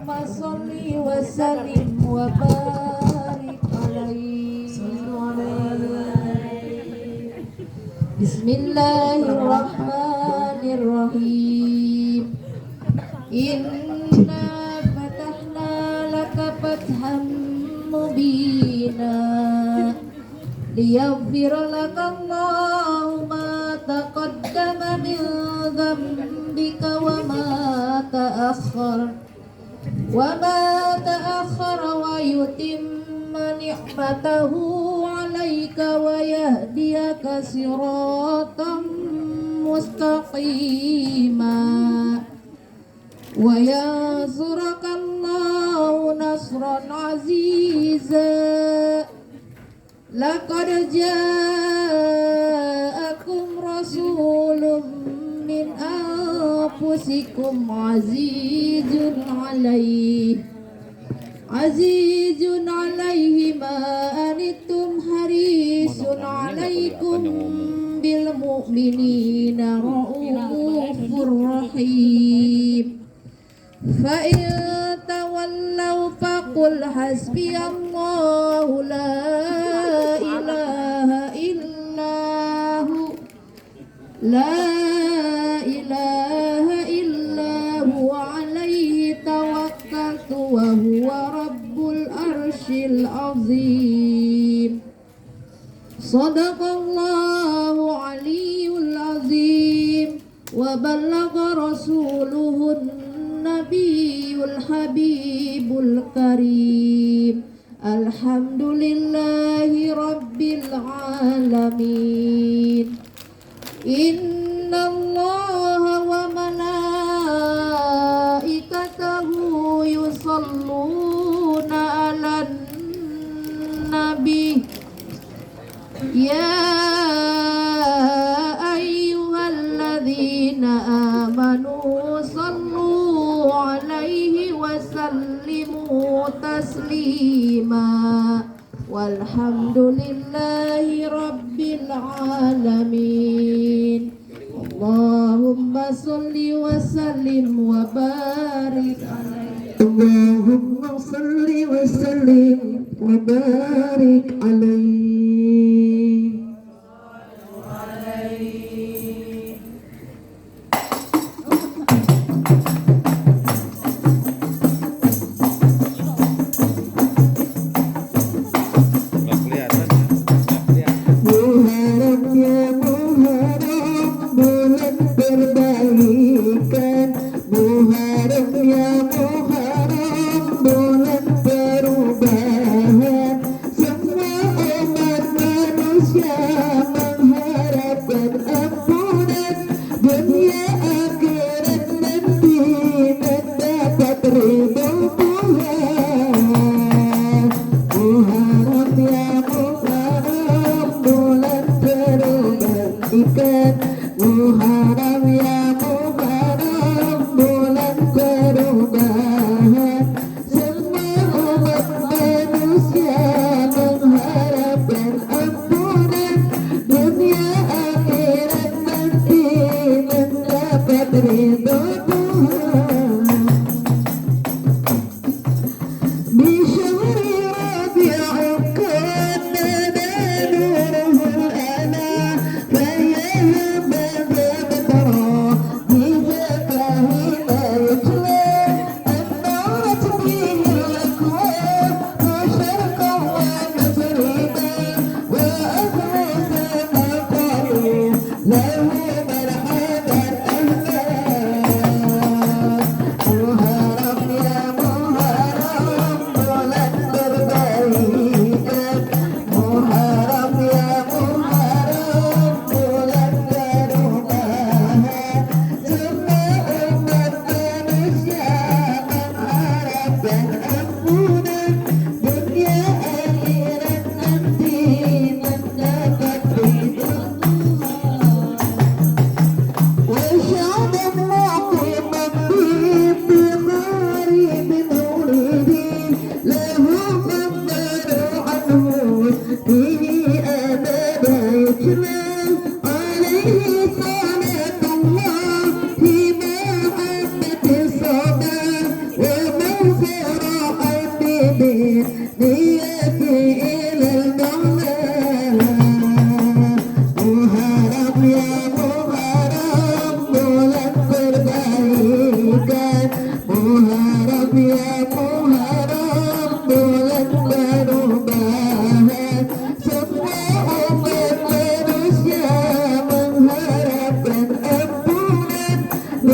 Allahumma sholli wa sallim wa barik alaihi. Bismillahirrahmanirrahim. Inna fatahna laka fatham mubina liyaghfira laka Allahu ma taqaddama min dhanbika wa ma ta'akhkhara wa yutimma ni'matahu 'alaika wa yahdiyaka siratan mustaqima wa yansuraka Allahu nasran 'aziza. Laqad ja'akum rasulun min anfusikum azizun alaihi ma anittum harisun alaikum bil mu'minina raufur rahim. Fa in tawallaw faqul hasbiyallahu la ilaha illahu alaihi tawakkaltu wa huwa rabbul arsyil azim. Sadaqallahu aliyul azim wa ballagha rasuluhun nabiyul habibul karim. Alhamdulillahi rabbil alamin. Inna Allaha wa malaikatahu yusalluna 'alan nabi ya ayyuhalladzina amanu sallu 'alaihi wa sallimu taslima. Walhamdulillahi rabbil alamin. Allahumma sholli wa sallim wa barik alaihi. Allahumma sholli wa sallim wa barik alaihi.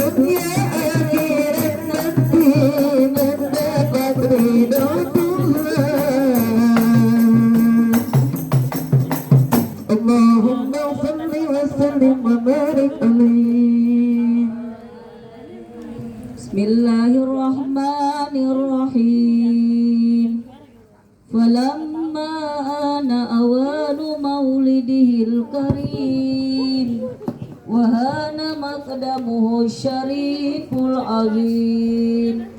dunia akhirat nanti mendapat ridho Tuhan. Allahumma salli wa sallim wa barik alaihi. Bismillahirrahmanirrahim. Falamma ana awanu maulidihil karim wa hana maqdamuhu syariful azim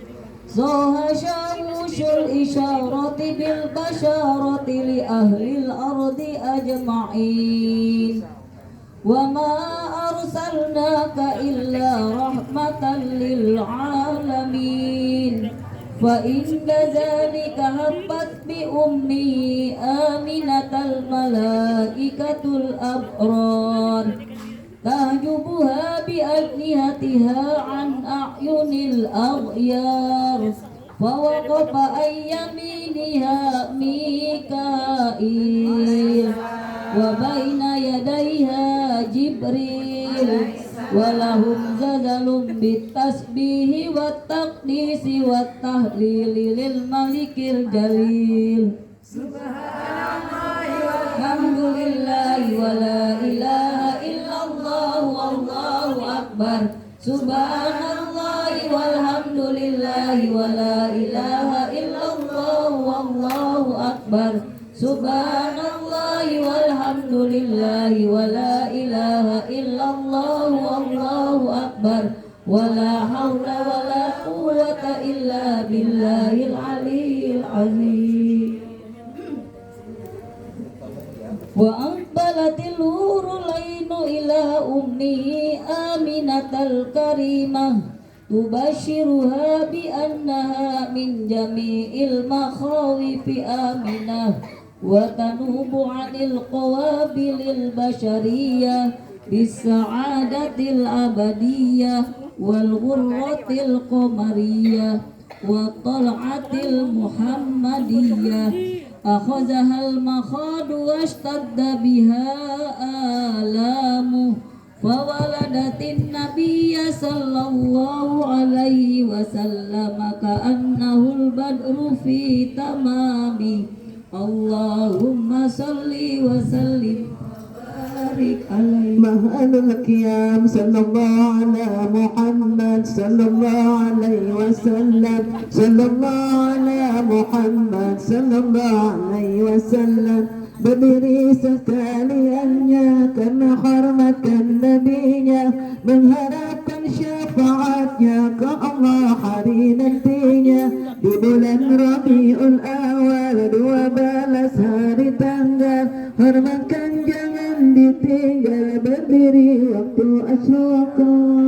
Zoha syamushul isyarati bil basyarati li ahlil ardi ajma'in wa ma arsalnaka illa rahmatan lil alamin fa inda zalika habbat bi ummi aminatal malaikatul abrar tahjubuha bi ajnihatiha an a'yunil aghyar fawaqafa ayyaminiha Mikail wa baina yadayha Jibril walahum zazalum bitasbihi wat taqdisi wat tahlili lil malikil jalil subhanallahi walhamdulillahi wa la ilaha illallah wallahu akbar subhanallahi walhamdulillahi wa la ilaha illallah wallahu akbar subhanallahi walhamdulillahi wa la ilaha illallah wallahu akbar wa la hawla wa la quwwata illa billahil aliyyil azim. Wa aqbalatil hurulainu ila ummi aminatal karimah tubashiruha bi annaha min jami'il makhawifi aminah wa tanubu 'anil qawabilil bashariyah bis sa'adatil abadiyah wal ghurratil qamariyah wa tal'atil muhammadiyah akhazahal makhadu washtadda biha alamu fawaladatin nabiyya sallallahu alaihi wasallam ka'annahul badru fi tamami Allahumma salli wa sallim barik alaihi mahalul qiyam sallallahu ala Muhammad sallallahu alaihi wasallam sallallahu ala Muhammad sallallahu alaihi wasallam berdiri sekaliannya karena hormatkan nabinya mengharapkan syafaatnya ke Allah hari nantinya di bulan Rabiul Awal 12 hari tanggal hormatkan jangan ditinggal berdiri waktu asyukur.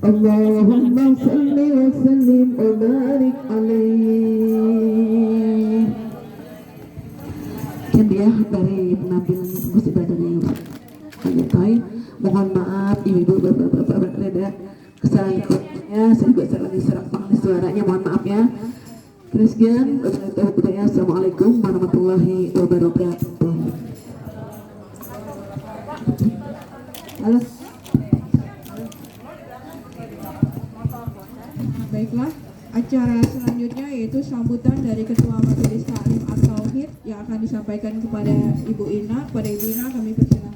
Allahumma salli wa sallim wa barik alaih. Sekian dia dari penampilan musik ibadahnya yang baik. Mohon maaf ibu-ibu, bapak-bapak, ada kesalahannya. Saya juga lagi serak di suaranya, mohon maaf ya. Sekian, assalamualaikum warahmatullahi wabarakatuh. Halo. Baiklah, acara selanjutnya yaitu sambutan dari Ketua Majelis Taklim At-Tauhid yang akan disampaikan kepada Ibu Ina. Kepada Ibu Ina kami persilakan.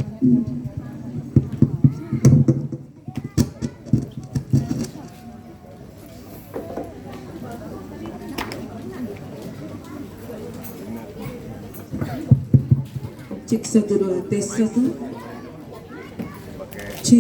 Cek 1 2 tes 1 C.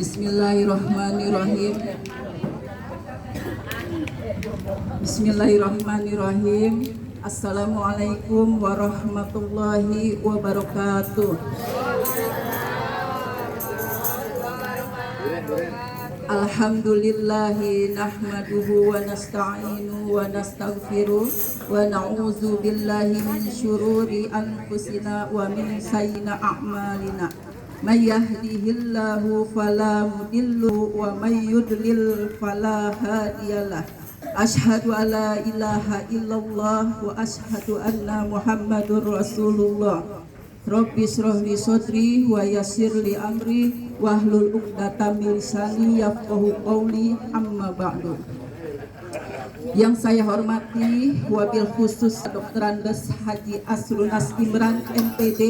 Bismillahirrahmanirrahim. Bismillahirrahmanirrahim. Assalamualaikum warahmatullahi wabarakatuh. Alhamdulillahi nahmaduhu wa nasta'inu wa nastaghfiruh wa na'udzu billahi min syururi anfusina wa min sayyi'ati a'malina. May yahdihillahu fala mudillu wa may yudlil fala hadiyalah. Asyhadu an la ilaha illallah wa asyhadu anna Muhammadur Rasulullah. Rabbi shrah li sadri wa yassir li amri wahlul 'uqdatam min lisani yafqahu qawli, amma ba'du. Yang saya hormati wabil khusus Dr. Andes Haji Asrunas Imran MPD,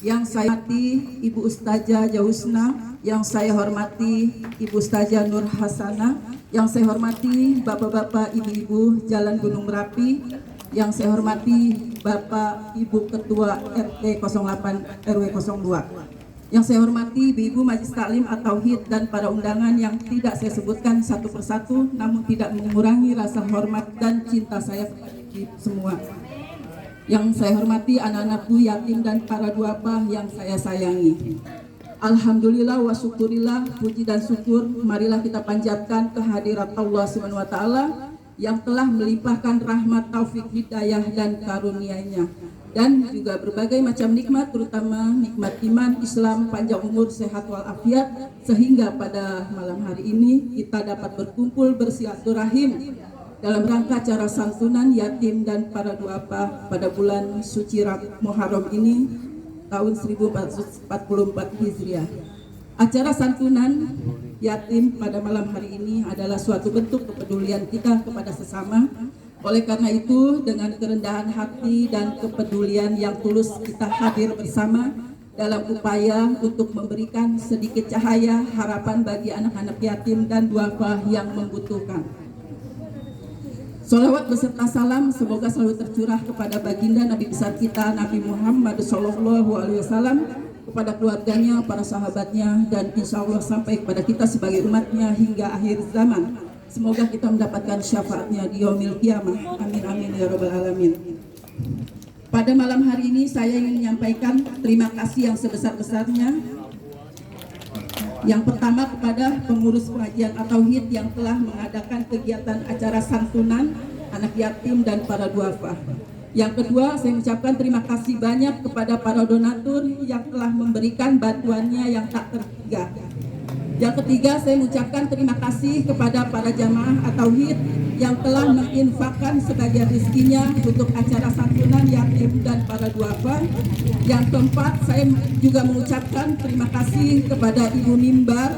yang saya hormati Ibu Ustazah Jausna, yang saya hormati Ibu Ustazah Nur Hasanah, yang saya hormati Bapak-bapak, Ibu-ibu Jalan Gunung Merapi, yang saya hormati Bapak Ibu Ketua RT 08 RW 02, yang saya hormati Ibu-ibu Majelis Taklim At-Tauhid dan para undangan yang tidak saya sebutkan satu persatu, namun tidak mengurangi rasa hormat dan cinta saya semua. Yang saya hormati anak-anakku yatim dan para duafa yang saya sayangi. Alhamdulillah wa syukurillah, puji dan syukur marilah kita panjatkan kehadirat Allah Subhanahu wa taala yang telah melimpahkan rahmat, taufik, hidayah dan karunia-Nya, dan juga berbagai macam nikmat, terutama nikmat iman, Islam, panjang umur, sehat walafiat, sehingga pada malam hari ini kita dapat berkumpul bersilaturahim dalam rangka acara santunan yatim dan para duafa pada bulan suci Muharram ini tahun 1444 Hijriah. Acara santunan yatim pada malam hari ini adalah suatu bentuk kepedulian kita kepada sesama. Oleh karena itu, dengan kerendahan hati dan kepedulian yang tulus, kita hadir bersama dalam upaya untuk memberikan sedikit cahaya harapan bagi anak-anak yatim dan duafa yang membutuhkan. Sholawat beserta salam semoga selalu tercurah kepada baginda Nabi besar kita Nabi Muhammad SAW, kepada keluarganya, para sahabatnya, dan insya Allah sampai kepada kita sebagai umatnya hingga akhir zaman. Semoga kita mendapatkan syafaatnya di yaumil qiyamah. Amin amin ya rabbal alamin. Pada malam hari ini saya ingin menyampaikan terima kasih yang sebesar-besarnya. Yang pertama kepada pengurus pengajian At-Tauhid yang telah mengadakan kegiatan acara santunan anak yatim dan para duafa. Yang kedua, saya mengucapkan terima kasih banyak kepada para donatur yang telah memberikan bantuannya yang tak terhingga. Yang ketiga, saya mengucapkan terima kasih kepada para jamaah At-Tauhid yang telah menginfakkan sebagian rezekinya untuk acara santunan yatim dan para duafa. Yang keempat, saya juga mengucapkan terima kasih kepada Ibu Mimbar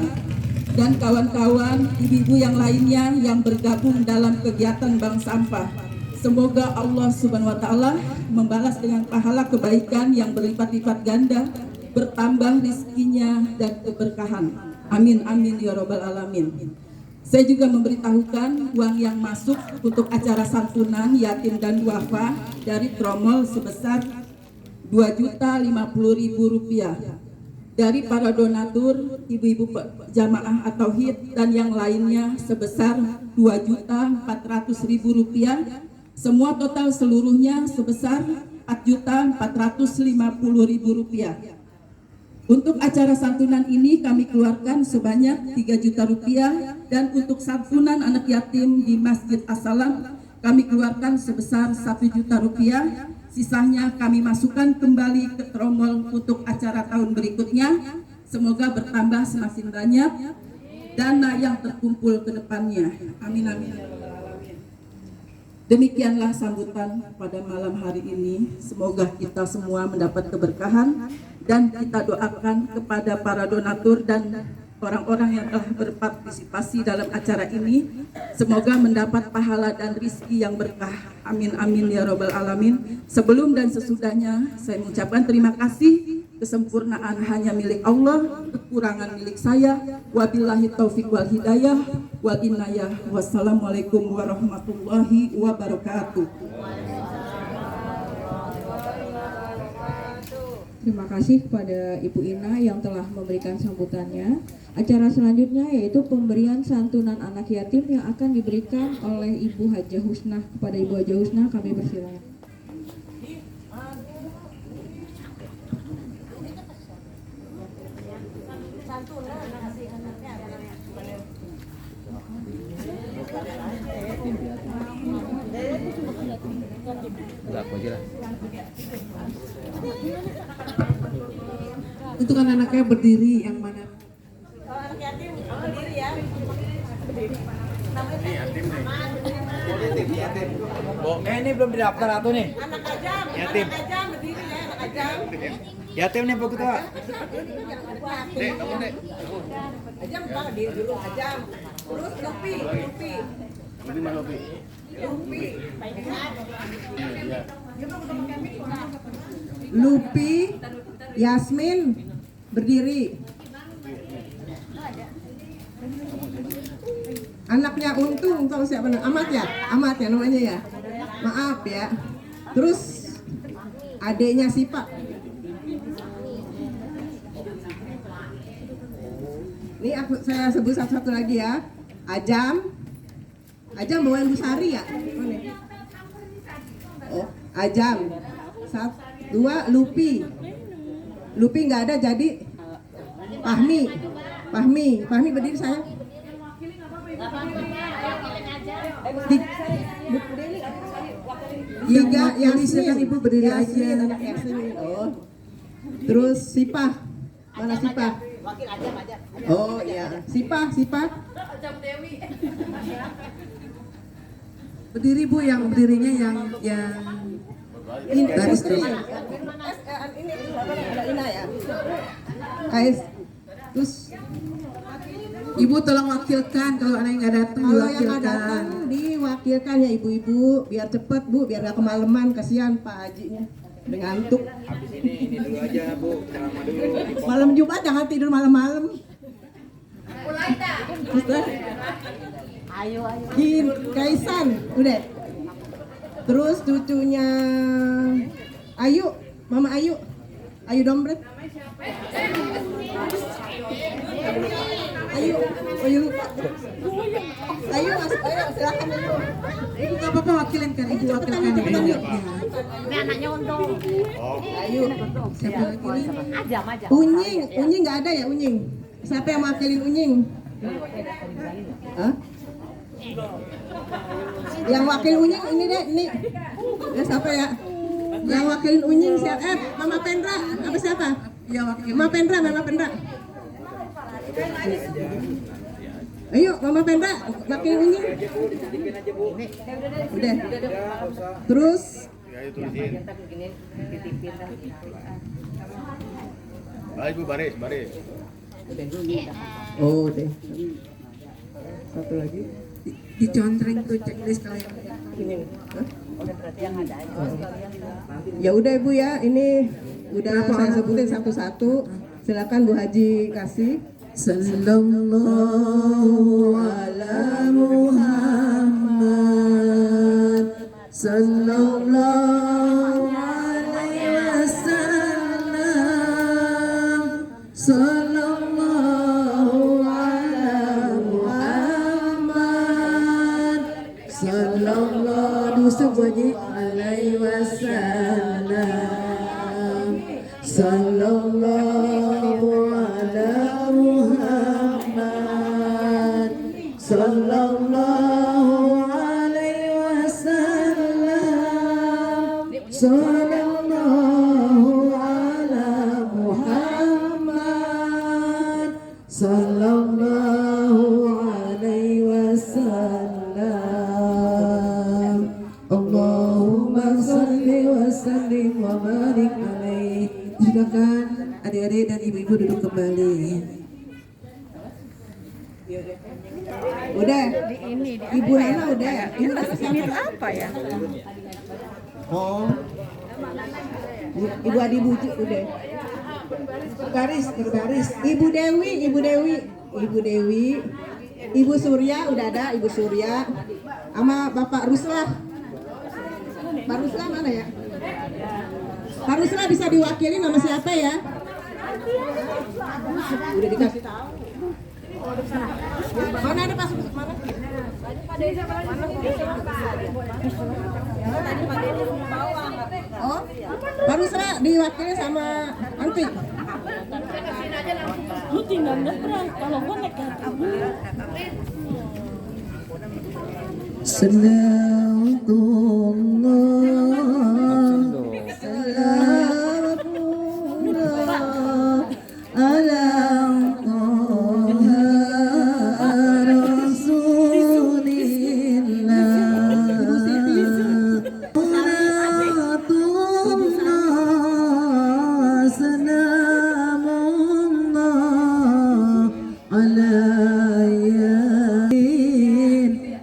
dan kawan-kawan ibu-ibu yang lainnya yang bergabung dalam kegiatan Bank Sampah. Semoga Allah Subhanahu wa taala membalas dengan pahala kebaikan yang berlipat-lipat ganda, bertambah rezekinya dan keberkahan. Amin amin ya rabbal alamin. Saya juga memberitahukan uang yang masuk untuk acara santunan yatim dan duafa dari Tromol sebesar Rp2.050.000 dari para donatur, ibu-ibu jamaah At-Tauhid dan yang lainnya sebesar Rp2.400.000. Semua total seluruhnya sebesar Rp4.450.000. Untuk acara santunan ini kami keluarkan sebanyak Rp3 juta dan untuk santunan anak yatim di Masjid As-Salam kami keluarkan sebesar Rp1 juta. Sisanya kami masukkan kembali ke Tromol untuk acara tahun berikutnya. Semoga bertambah semakin banyak dana yang terkumpul ke depannya. Amin amin. Demikianlah sambutan pada malam hari ini. Semoga kita semua mendapat keberkahan dan kita doakan kepada para donatur dan orang-orang yang telah berpartisipasi dalam acara ini. Semoga mendapat pahala dan rizki yang berkah. Amin amin ya rabbal alamin. Sebelum dan sesudahnya saya mengucapkan terima kasih. Kesempurnaan hanya milik Allah, kekurangan milik saya. Wabillahi taufiq wal hidayah wal inayah. Wassalamualaikum warahmatullahi wabarakatuh. Terima kasih kepada Ibu Ina yang telah memberikan sambutannya. Acara selanjutnya yaitu pemberian santunan anak yatim yang akan diberikan oleh Ibu Hajah Husnah. Kepada Ibu Hajah Husnah kami persilakan. Untuk anak-anaknya berdiri yang mana? Anak yatim berdiri ya. Ini belum didaftar atau nih? Anak ajam, Yatim. anak ajam berdiri ya, anak ajam. Yatim nih Pak Ketua. Ajam bang diri dulu ajam. Terus Lupi. Lupi, Yasmin, berdiri. Anaknya Untung, tahu siapa? Amat ya namanya ya. Maaf ya. Terus adiknya Sipa. Ini saya sebut satu-satu lagi ya. Ajam bawain Bu Sari ya? Oh, Ajam. 2 Lupi nggak ada jadi Fahmi berdiri sayang. Tiga Yasmin, Ibu berdiri aja. Yasmin, anak Yasmin. Oh. Terus Sipah. Mana Sipah? Oh iya, Sipah. Berdiri Bu, yang berdirinya yang baris Putri. tuh. Ini ada Ina ya. Guys, terus Ibu tolong wakilkan kalau anak yang nggak datang kalau yang nggak diwakilkan. datang diwakilkan ya ibu-ibu, biar cepet Bu, biar nggak kemalaman, kasihan Pak Hajinya udah ngantuk. Habis ini dulu aja Bu, ceramah dulu. Malam Jumat jangan tidur malam-malam. Ayo. Kaisan, udah. Terus cucunya Ayu, Mama Ayu Dompret. Ayu lupa. Ayo mas, ayo silakan Ayu. Ibu nggak apa-apa wakilin kan, Ibu wakilkan Ibu. cepetan, yuk. Ini anaknya untung. Ayu. Siapa lagi nih? Aja. Unying nggak ada ya Unying? Siapa yang mewakilin Unying? Hah? Yang wakil Unying ini deh, ini. Ya siapa ya? Yang wakilin Unying siapa? Mama Pendra, apa siapa? Ya wakil. Mama Pendra. Ayo, Mama Pendra, wakilin Unying. Udah. Terus Baik Bu, baris. oh deh. Satu lagi. Dicontreng tuh checklist kalian. Ya udah Ibu ya, ini udah saya sebutin satu-satu. Silakan Bu Haji kasih. Sallallahu ala Muhammad. Sallallahu alaihi wasallam. Sallallahu ala Muhammad. Sallallahu alaihi wasallam. Sallallahu ala Muhammad. Sallallahu alaihi wasallam. Sallallahu ala Muhammad. Sallallahu alaihi wasallam. Allahumma salli wa sallim wa barik alaih. Silakan adik-adik dan ibu-ibu duduk kembali. Udah. Ibu Nana udah. Ibu Nana siapa? Apa ya? Oh. Ibu Adi Bujuk udah. Berbaris. Ibu Dewi. Ibu Surya udah ada, Ibu Surya. Sama Bapak Ruslah. Pak Ruslah mana ya? Pak Ruslah bisa diwakili sama siapa ya? Udah dikasih tahu. Mana ada Pak Ruslah? Mana? Oh, Pak Ruslah diwakili sama Anti. Lu tinggal nyebrang, kalau gua naik Salamullah ala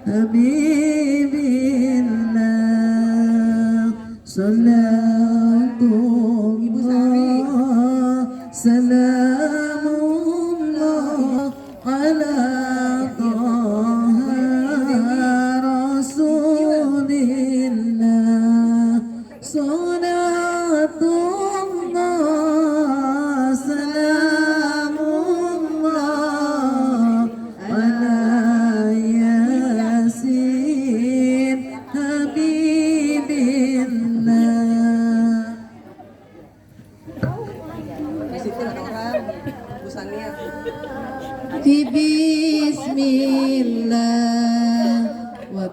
Habibillah.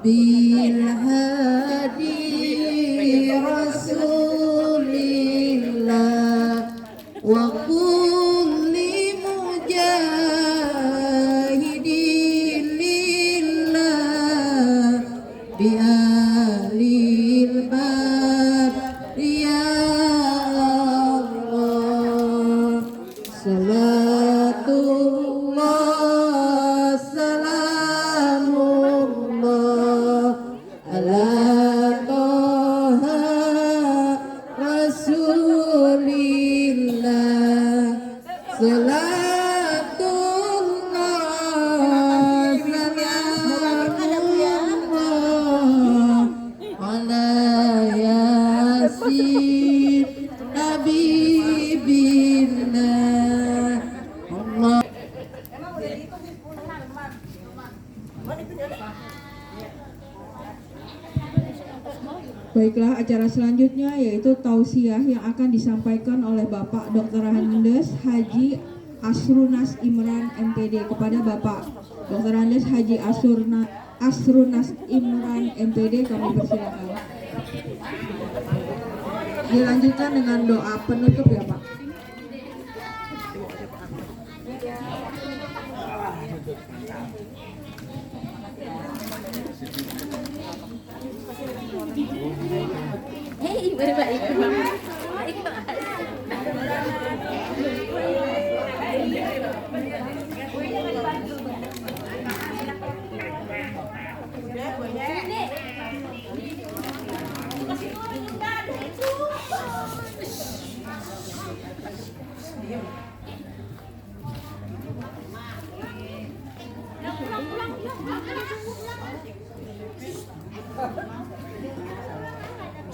بالهادي رسول الله وكل مجاهد لله بآل البر يا الله صلاة الله سلام الله على طه رسول الله صلاة الله سلام الله على ياسين حبيب الله الله. Baiklah, acara selanjutnya yaitu tausiah yang akan disampaikan oleh Bapak Dr. Andes Haji Asrunas Imran MPD. Kepada Bapak Dr. Andes Haji Asrunas Imran MPD kami persilakan. Dilanjutkan dengan doa penutup ya Pak. Hei, baik-baik.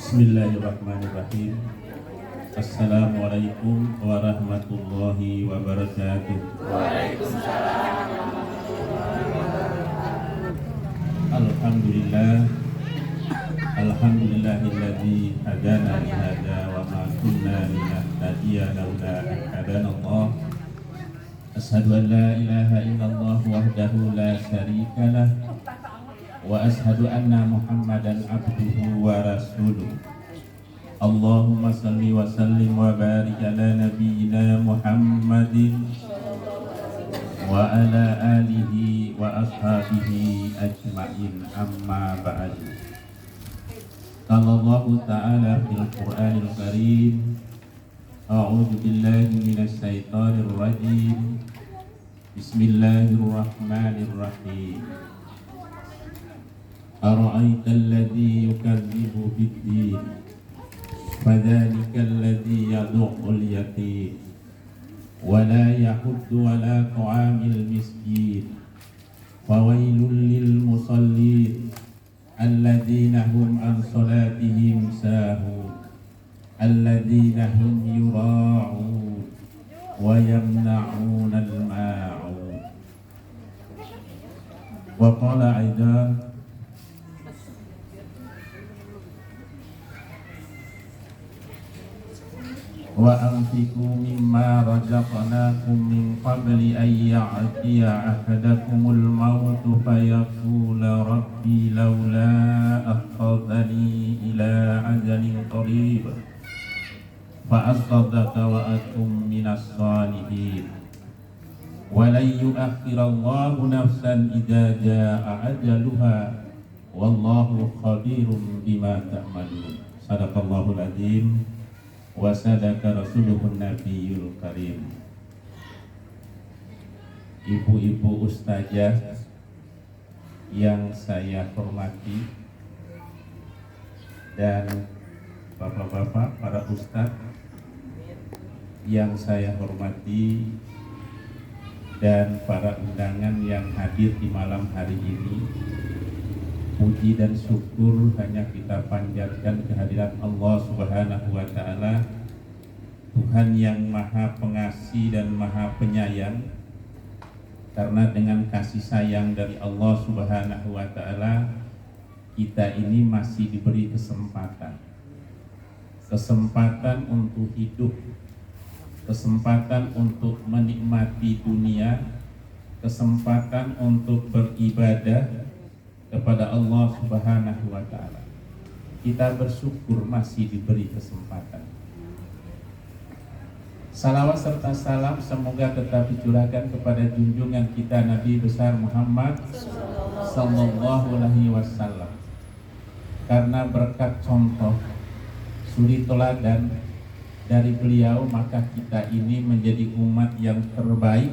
Bismillahirrahmanirrahim. Assalamualaikum warahmatullahi wabarakatuh. Alhamdulillah. Alhamdulillahilladzi hadana li hada wa ma kunna linahtadiya laula an hadanallah. Asyhadu an la ilaha illallah wahdahu la syarika lah wa ashhadu anna Muhammadan abduhu wa rasuluh. Allahumma salli wa sallim wa barik ala nabiyyina Muhammadin wa ala alihi wa ashabihi ajma'in, amma ba'du. Qala Allah ta'ala fil Qur'anil Karim, a'udzu billahi minasy syaithanir rajim. Bismillahirrahmanirrahim. Ara'aita alladhi yukadzibu bid-din fadzalika alladhi yad'ul yatim wa la yahuddu ala ta'amil miskin fawailul lil musallin alladzina hum an salatihim sahun alladzina hum yura'un wa yamna'un al-ma'un. Wa qala aidan wa anfiqu mimma razaqnakum min qabli an ya'tiya ahadakumul mautu fayaqula rabbi laula akhadhani ila ajalin qarib fa asaddaqa wa akum minas salihin wa lan yu'akhkhirallahu nafsan idza jaa'a ajaluha wallahu khabirum bima ta'malun. Sadaqallahul azim wa sadaka rasuluhun nabiyul karim. Ibu-ibu ustazah yang saya hormati dan bapak-bapak para ustaz yang saya hormati dan para undangan yang hadir di malam hari ini, puji dan syukur hanya kita panjatkan kehadirat Allah Subhanahu wa Ta'ala, Tuhan yang Maha Pengasih dan Maha Penyayang. Karena dengan kasih sayang dari Allah Subhanahu wa Ta'ala, kita ini masih diberi kesempatan untuk hidup, kesempatan untuk menikmati dunia, kesempatan untuk beribadah, kepada Allah Subhanahu wa Ta'ala. Kita bersyukur masih diberi kesempatan. Salawat serta salam semoga tetap dicurahkan kepada junjungan kita Nabi besar Muhammad sallallahu alaihi wasallam. Karena berkat contoh suri teladan dari beliau, maka kita ini menjadi umat yang terbaik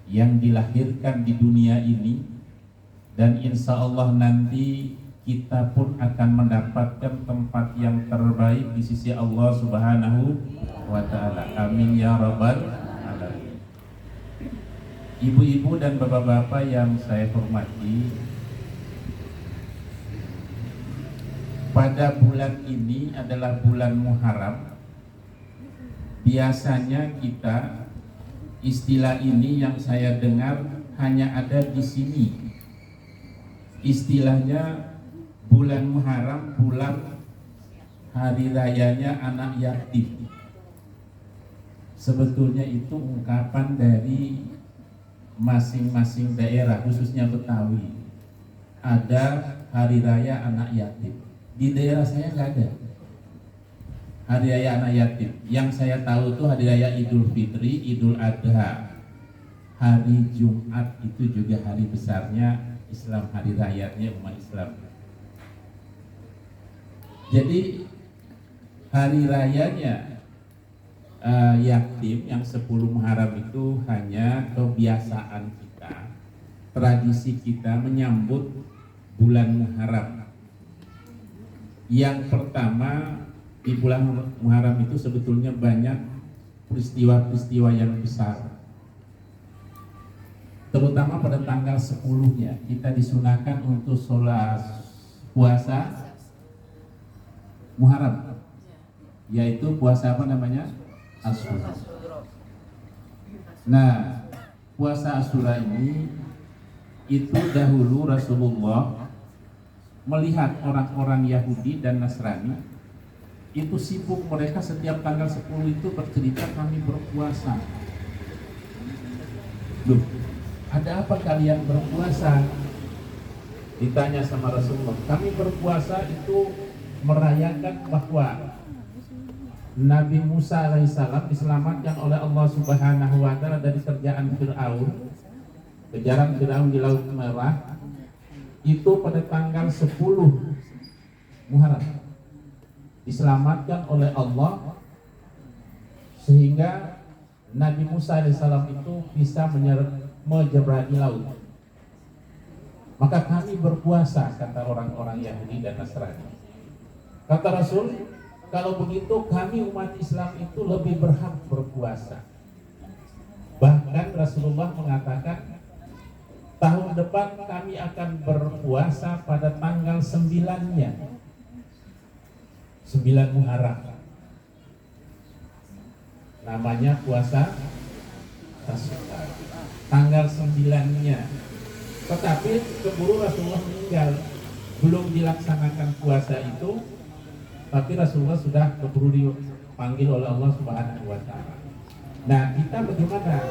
yang dilahirkan di dunia ini, dan insya Allah nanti kita pun akan mendapatkan tempat yang terbaik di sisi Allah Subhanahu wa Ta'ala. Amin ya rabbal alamin. Ibu-ibu dan bapak-bapak yang saya hormati, pada bulan ini adalah bulan Muharram. Biasanya kita istilah ini yang saya dengar hanya ada di sini. Istilahnya bulan Muharram, bulan hari rayanya anak yatim. Sebetulnya itu ungkapan dari masing-masing daerah, khususnya Betawi. Ada hari raya anak yatim. Di daerah saya nggak ada hari raya anak yatim. Yang saya tahu itu hari raya Idul Fitri, Idul Adha, hari Jumat itu juga hari besarnya Islam, hari rayanya umat Islam. Jadi hari rayanya yatim yang 10 Muharram itu hanya kebiasaan kita, tradisi kita menyambut bulan Muharram. Yang pertama, di bulan Muharram itu sebetulnya banyak peristiwa-peristiwa yang besar. Terutama pada tanggal 10-nya kita disunahkan untuk sholat puasa Muharram, yaitu puasa apa namanya? Asyura. Nah, puasa Asyura ini itu dahulu Rasulullah melihat orang-orang Yahudi dan Nasrani itu sibuk, mereka setiap tanggal 10 itu bercerita kami berpuasa. Loh, ada apa kalian berpuasa? Ditanya sama Rasulullah, kami berpuasa itu merayakan bahwa Nabi Musa alaihissalam diselamatkan oleh Allah Subhanahu wa Ta'ala dari kerjaan Fir'aun, kejaran Fir'aun di Laut Merah, itu pada tanggal 10 Muharram diselamatkan oleh Allah, sehingga Nabi Musa alaihissalam itu bisa menyeberangi laut. Maka kami berpuasa, kata orang-orang Yahudi dan Nasrani. Kata Rasul, kalau begitu kami umat Islam itu lebih berhak berpuasa. Bahkan Rasulullah mengatakan tahun depan kami akan berpuasa pada tanggal 9-nya, 9 Muharram. Namanya puasa Tasyrik, tanggal 9-nya. Tetapi keburu Rasulullah meninggal, belum dilaksanakan puasa itu. Tapi Rasulullah sudah keburu dipanggil oleh Allah Subhanahu wa Ta'ala. Nah, kita bagaimana?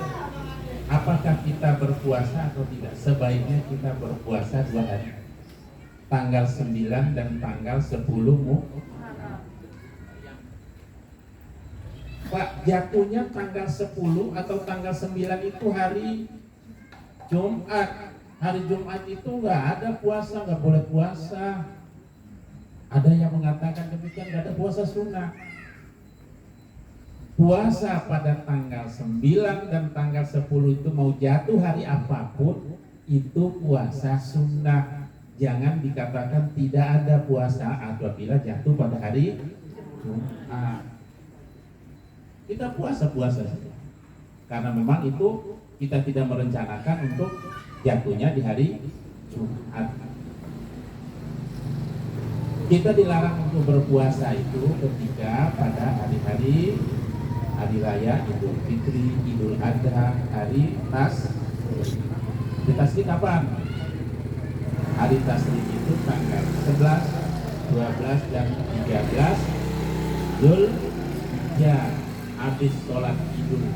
Apakah kita berpuasa atau tidak? Sebaiknya kita berpuasa 2 hari, tanggal 9 dan tanggal 10 Muharram. Pak, jatuhnya tanggal 10 atau tanggal 9 itu hari Jumat. Hari Jumat itu nggak ada puasa, nggak boleh puasa. Ada yang mengatakan demikian, nggak ada puasa sunnah. Puasa pada tanggal 9 dan tanggal 10 itu mau jatuh hari apapun, itu puasa sunnah. Jangan dikatakan tidak ada puasa apabila jatuh pada hari Jumat. Kita puasa-puasa saja, karena memang itu kita tidak merencanakan untuk jatuhnya di hari Jumat. Kita dilarang untuk berpuasa itu ketika pada hari-hari raya Idul Fitri, Idul Adha, hari Tasyrik. Kapan? Hari Tasyrik itu tanggal 11, 12 dan 13 Dzulhijjah. Habis sholat Idul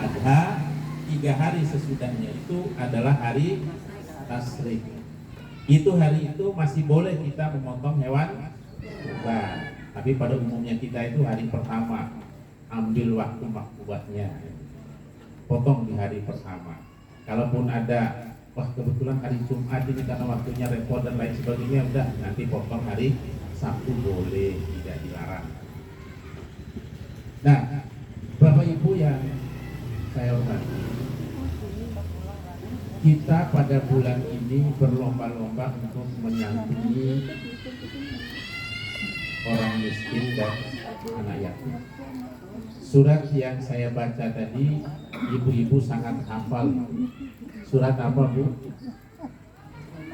Adha, 3 hari sesudahnya itu adalah hari Tasyrik. Itu hari itu masih boleh kita memotong hewan kurban. Tapi pada umumnya kita itu hari pertama ambil waktu makrubatnya, potong di hari pertama. Kalaupun ada, wah kebetulan hari Jumat ini karena waktunya repot dan lain sebagainya, udah nanti potong hari Sabtu boleh, tidak dilarang. Nah, Bapak Ibu yang saya hormati, kita pada bulan ini berlomba-lomba untuk menyantuni orang miskin dan anak yatim. Surat yang saya baca tadi, ibu-ibu sangat hafal. Surat apa, Bu?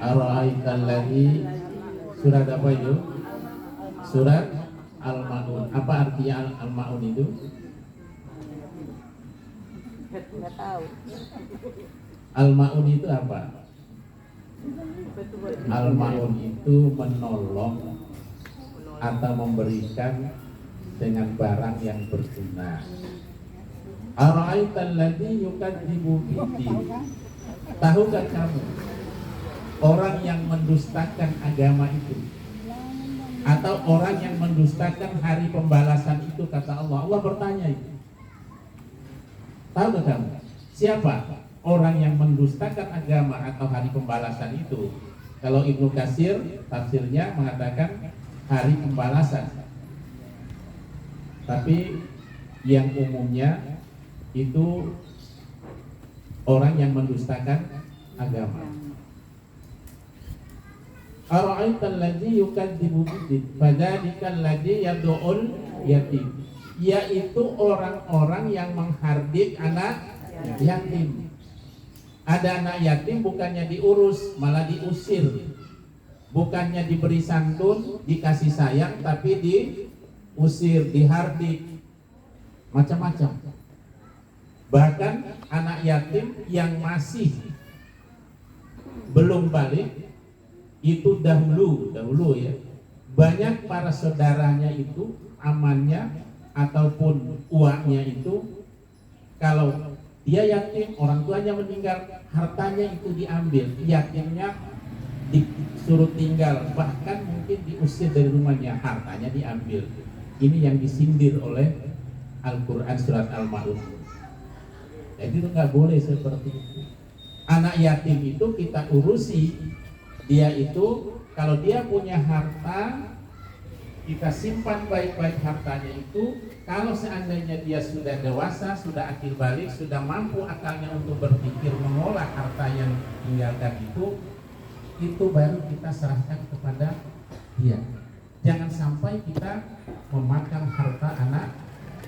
Ar-Ra'aital ladzi, surat apa itu? Surat Al-Ma'un. Apa artinya Al-Ma'un itu? Nggak tahu. Al-Ma'un itu apa? Al-Ma'un itu menolong atau memberikan dengan barang yang berguna. Ara'aital ladzi yukadzibu biddin. Tahukah kamu orang yang mendustakan agama itu, atau orang yang mendustakan hari pembalasan itu, kata Allah. Allah bertanya itu. Tahukah kamu siapa orang yang mendustakan agama atau hari pembalasan itu? Kalau Ibnu Katsir tafsirnya mengatakan hari pembalasan, tapi yang umumnya itu orang yang mendustakan agama. Ara'aital ladzi yukadzibu biddin fadzalikal ladzi yad'ul yatim, yaitu orang-orang yang menghardik anak yatim. Ada anak yatim bukannya diurus, malah diusir. Bukannya diberi santun, dikasih sayang, tapi diusir, dihardik, macam-macam. Bahkan anak yatim yang masih belum balik itu dahulu ya, banyak para saudaranya itu amannya ataupun uangnya itu, kalau dia yatim, orang tuanya meninggal, hartanya itu diambil, yatimnya disuruh tinggal, bahkan mungkin diusir dari rumahnya, hartanya diambil. Ini yang disindir oleh Al-Quran surat Al-Ma'un. Jadi itu nggak boleh seperti itu. Anak yatim itu kita urusi, dia itu kalau dia punya harta, kita simpan baik-baik hartanya itu. Kalau seandainya dia sudah dewasa, sudah akil balik, sudah mampu akalnya untuk berpikir mengolah harta yang tinggalkan itu baru kita serahkan kepada dia. Jangan sampai kita memakan harta anak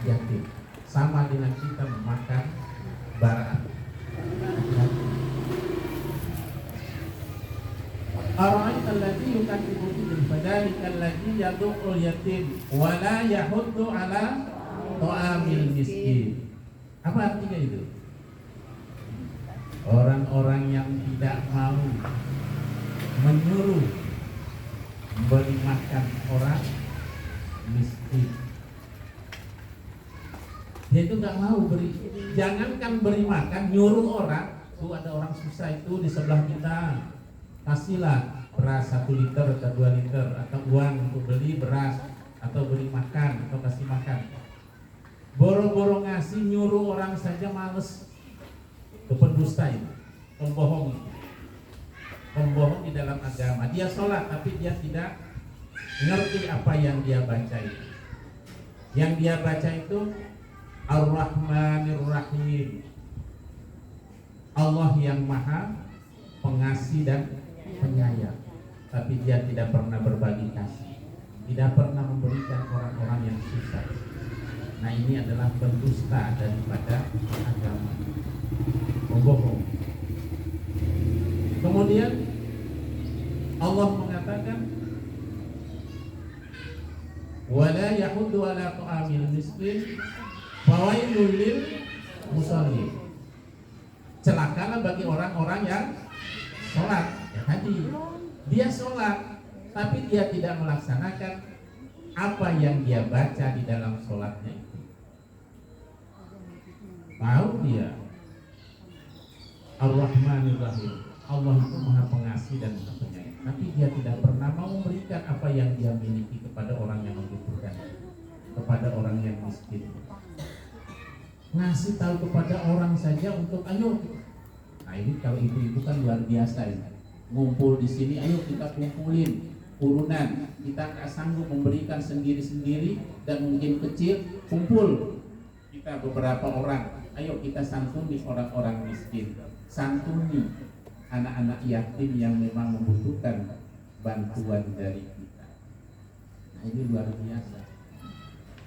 yatim, sama dengan kita memakan barang. Ara'aital ladzi yukadzibu biddin fadzalikal ladzi yad'ul yatim wa la yahuddu 'ala ta'amil miskin. Apa artinya itu? Orang-orang yang tidak mau menyuruh beri makan orang miskin. Dia itu nggak mau beri, jangankan beri makan, nyuruh orang. Tuh ada orang susah itu di sebelah kita, kasihlah beras 1 liter atau 2 liter, atau uang untuk beli beras, atau beli makan, atau kasih makan. Boro-boro ngasih, nyuruh orang saja males. Itu pendusta itu, pembohong itu. Pembohong di dalam agama. Dia sholat tapi dia tidak ngerti apa yang dia baca itu. Yang dia baca itu Ar-Rahmanir Rahim, Allah yang maha pengasih dan penyayang. Tapi dia tidak pernah berbagi kasih, tidak pernah memberikan orang-orang yang susah. Nah, ini adalah pendusta daripada agama, pembohong. Kemudian Allah mengatakan wala yahuddu ala ta'amil miskin fawailul lil musallin. Celakalah bagi orang-orang yang sholat. Ya tadi dia sholat tapi dia tidak melaksanakan apa yang dia baca di dalam sholatnya itu. Tahu dia Ar-Rahmanir Rahim, Allah itu maha pengasih dan maha penyayang. dia tidak pernah mau memberikan apa yang dia miliki kepada orang yang membutuhkan, kepada orang yang miskin. Ngasih tahu kepada orang saja untuk ayo. Nah ini kalau ibu-ibu kan luar biasa ini. Ngumpul di sini, ayo kita kumpulin urunan. Kita nggak sanggup memberikan sendiri-sendiri dan mungkin kecil, kumpul kita beberapa orang. Ayo kita santuni orang-orang miskin, santuni anak-anak yatim yang memang membutuhkan bantuan dari kita. Nah ini luar biasa.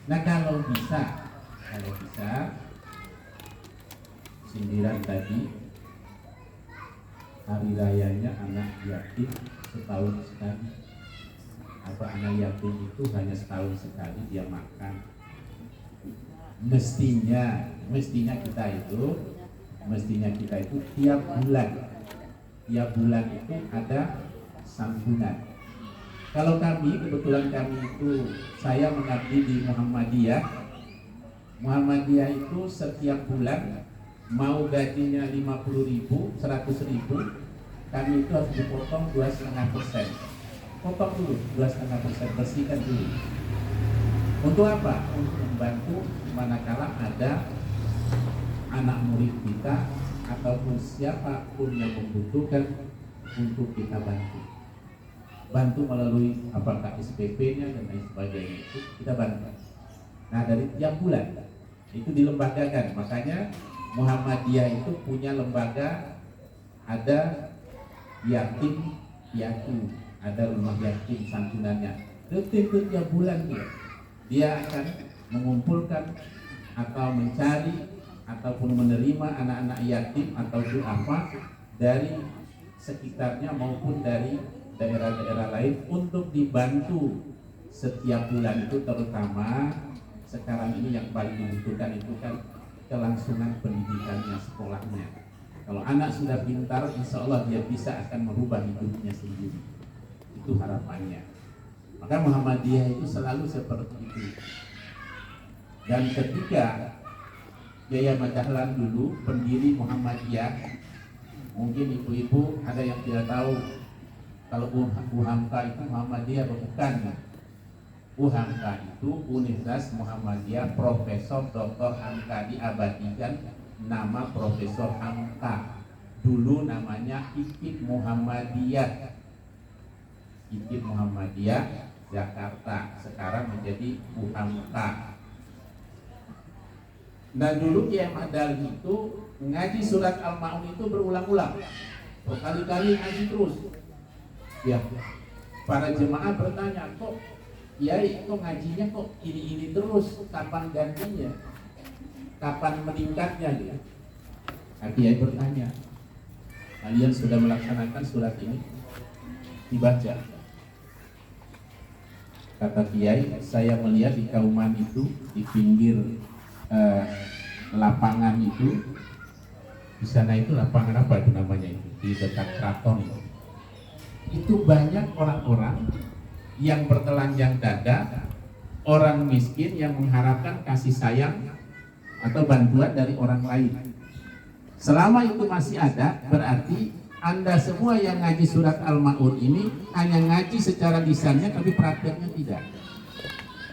Nah kalau bisa sindiran tadi, hari rayanya anak yatim setahun sekali. Apa anak yatim itu hanya setahun sekali dia makan. Mestinya kita itu tiap bulan itu ada santunan. Kalau kebetulan kami itu, saya mengabdi di Muhammadiyah itu setiap bulan mau gajinya 50.000, 100.000, kami itu harus dipotong 2,5%. Potong dulu 2,5%, bersihkan dulu. Untuk apa? Untuk membantu manakala ada anak murid kita ataupun siapapun yang membutuhkan untuk kita bantu melalui apakah SPP-nya dan lain sebagainya, itu kita bantu. Nah dari tiap bulan itu dilembagakan, makanya Muhammadiyah itu punya lembaga, ada yatim piatu, ada rumah yatim santunannya. Tiap bulan dia akan mengumpulkan atau mencari ataupun menerima anak-anak yatim atau duafa dari sekitarnya maupun dari daerah-daerah lain untuk dibantu setiap bulan itu, terutama sekarang ini yang paling dibutuhkan itu kan kelangsungan pendidikannya, sekolahnya. Kalau anak sudah pintar, insya Allah dia bisa akan merubah hidupnya sendiri. Itu harapannya. Maka Muhammadiyah itu selalu seperti itu. Dan ketika Yaya Madahlan dulu pendiri Muhammadiyah, mungkin ibu-ibu ada yang tidak tahu kalau Bu Hamka itu Muhammadiyah bukan. Bu Hamka itu Universitas Muhammadiyah Profesor Dr. Hamka, diabadikan nama Profesor Hamka. Dulu namanya IKIP Muhammadiyah. IKIP Muhammadiyah Jakarta, sekarang menjadi Bu Hamka. Nah dulu Kiai Madal itu ngaji surat Al-Ma'un itu berulang-ulang, berkali-kali ngaji terus. Ya, para jemaah bertanya, kok Kiai kok ngajinya kok ini terus, kapan gantinya, kapan meningkatnya gitu. Nah, Kiai bertanya, kalian sudah melaksanakan surat ini? Dibaca. Kata Kiai, saya melihat di Kauman itu, di pinggir lapangan itu, di sana itu lapangan apa itu namanya itu, di dekat keraton itu banyak orang-orang yang bertelanjang dada, orang miskin yang mengharapkan kasih sayang atau bantuan dari orang lain. Selama itu masih ada, berarti Anda semua yang ngaji surat Al-Ma'un ini hanya ngaji secara lisannya tapi prakteknya tidak.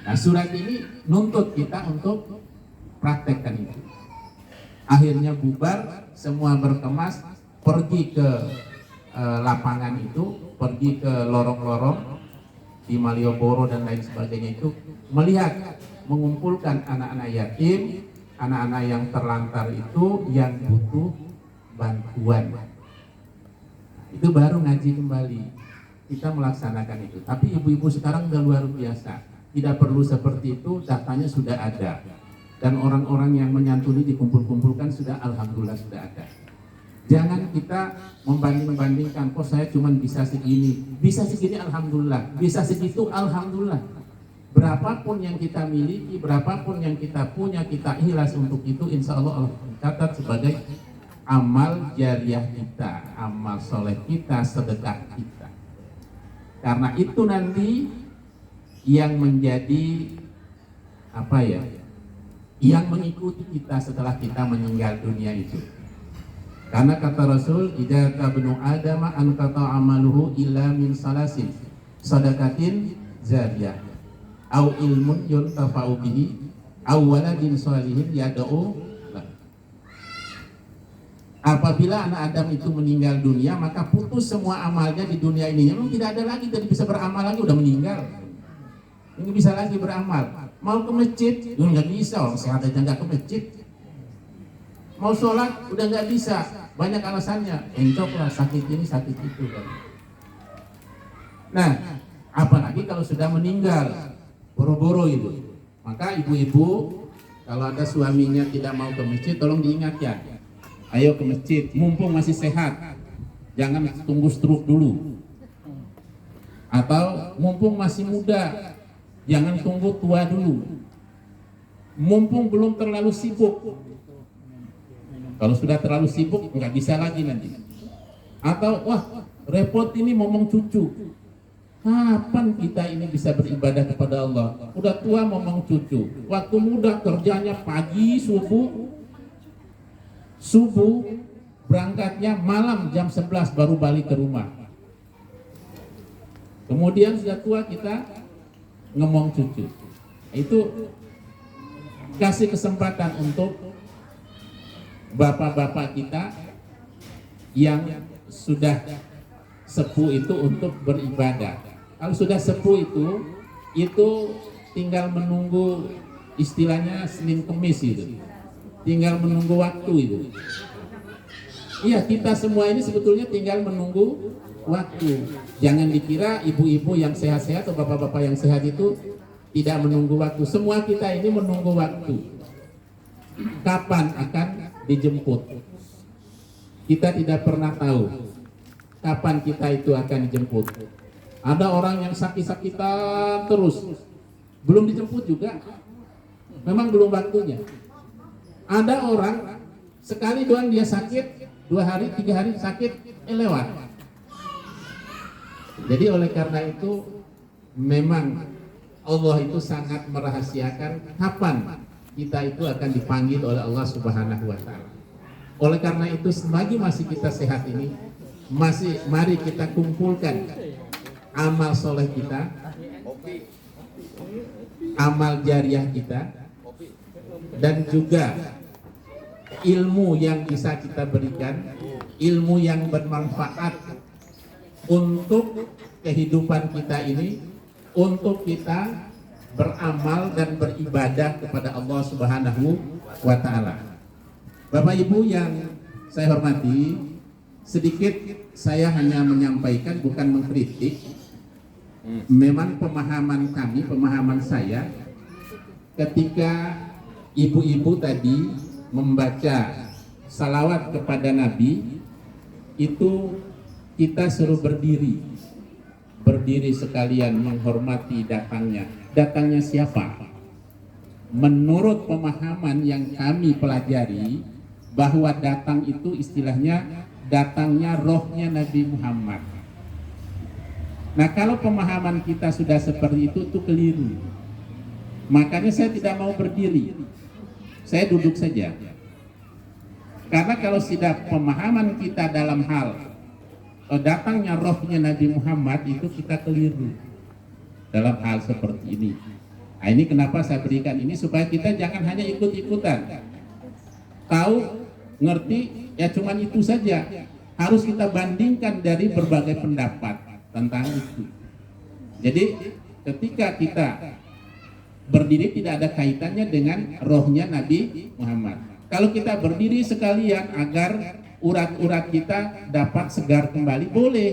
Nah surat ini nuntut kita untuk praktekkan itu. Akhirnya bubar, semua berkemas, pergi ke lapangan itu, pergi ke lorong-lorong di Malioboro dan lain sebagainya itu, melihat, mengumpulkan anak-anak yatim, anak-anak yang terlantar itu yang butuh bantuan. Itu baru ngaji kembali. Kita melaksanakan itu. Tapi ibu-ibu sekarang udah luar biasa. Tidak perlu seperti itu, datanya sudah ada. Dan orang-orang yang menyantuni dikumpul-kumpulkan sudah, alhamdulillah sudah ada. Jangan kita membanding-bandingkan, kok saya cuma bisa segini, alhamdulillah, bisa segitu alhamdulillah. Berapapun yang kita miliki, berapapun yang kita punya, kita ikhlas untuk itu, insya Allah catat sebagai amal jariah kita, amal soleh kita, sedekah kita. Karena itu nanti yang menjadi yang mengikuti kita setelah kita meninggal dunia itu. Karena kata Rasul, idza tabnu adama an qata amaluhu illa min salasin, sadaqatin zariyah, au ilmun yuntafa'u bihi, au waladin shalihin yad'u lah. Apabila anak Adam itu meninggal dunia, maka putus semua amalnya di dunia ini. Memang tidak ada lagi, tidak bisa beramal lagi, udah meninggal. Ini bisa lagi beramal. Mau ke masjid, nggak bisa, orang sehat aja nggak ke masjid. Mau sholat, udah nggak bisa. Banyak alasannya, encok lah, sakit ini, sakit itu kan. Nah, apalagi kalau sudah meninggal, boro-boro itu. Maka ibu-ibu, kalau ada suaminya tidak mau ke masjid, tolong diingatkan. Ayo ke masjid, mumpung masih sehat. Jangan tunggu stroke dulu. Atau mumpung masih muda, jangan tunggu tua dulu. Mumpung belum terlalu sibuk. Kalau sudah terlalu sibuk nggak bisa lagi nanti. Atau wah repot ini ngomong cucu. Kapan kita ini bisa beribadah kepada Allah? Udah tua ngomong cucu. Waktu muda kerjanya pagi subuh berangkatnya malam jam 11 baru balik ke rumah. Kemudian sudah tua kita ngomong cucu. Itu kasih kesempatan untuk bapak-bapak kita yang sudah sepuh itu untuk beribadah. Kalau sudah sepuh itu tinggal menunggu, istilahnya Senin Kemis itu. Tinggal menunggu waktu itu. Iya, kita semua ini sebetulnya tinggal menunggu waktu. Jangan dikira ibu-ibu yang sehat-sehat atau bapak-bapak yang sehat itu tidak menunggu waktu. Semua kita ini menunggu waktu. Kapan akan dijemput? Kita tidak pernah tahu kapan kita itu akan dijemput. Ada orang yang sakit-sakitan terus, belum dijemput juga, memang belum waktunya. Ada orang sekali doang dia sakit, 2 hari 3 hari sakit, lewat. Jadi oleh karena itu memang Allah itu sangat merahasiakan kapan kita itu akan dipanggil oleh Allah Subhanahu wa Ta'ala. Oleh karena itu selagi masih kita sehat ini, mari kita kumpulkan amal soleh kita, amal jariah kita, dan juga ilmu yang bisa kita berikan, ilmu yang bermanfaat untuk kehidupan kita ini, untuk kita beramal dan beribadah kepada Allah Subhanahu wa Ta'ala. Bapak Ibu yang saya hormati, sedikit saya hanya menyampaikan, bukan mengkritik. Memang pemahaman kami, pemahaman saya, ketika ibu-ibu tadi membaca salawat kepada Nabi, itu kita suruh berdiri sekalian menghormati datangnya. Datangnya siapa? Menurut pemahaman yang kami pelajari, bahwa datang itu istilahnya datangnya rohnya Nabi Muhammad. Nah, kalau pemahaman kita sudah seperti itu keliru. Makanya saya tidak mau berdiri, saya duduk saja. Karena kalau sudah pemahaman kita dalam hal datangnya rohnya Nabi Muhammad, itu kita keliru dalam hal seperti ini. Nah, ini kenapa saya berikan ini, supaya kita jangan hanya ikut-ikutan. Tahu, ngerti, ya cuman itu saja. Harus kita bandingkan dari berbagai pendapat tentang itu. Jadi ketika kita berdiri tidak ada kaitannya dengan rohnya Nabi Muhammad. Kalau kita berdiri sekalian agar urat-urat kita dapat segar kembali, boleh.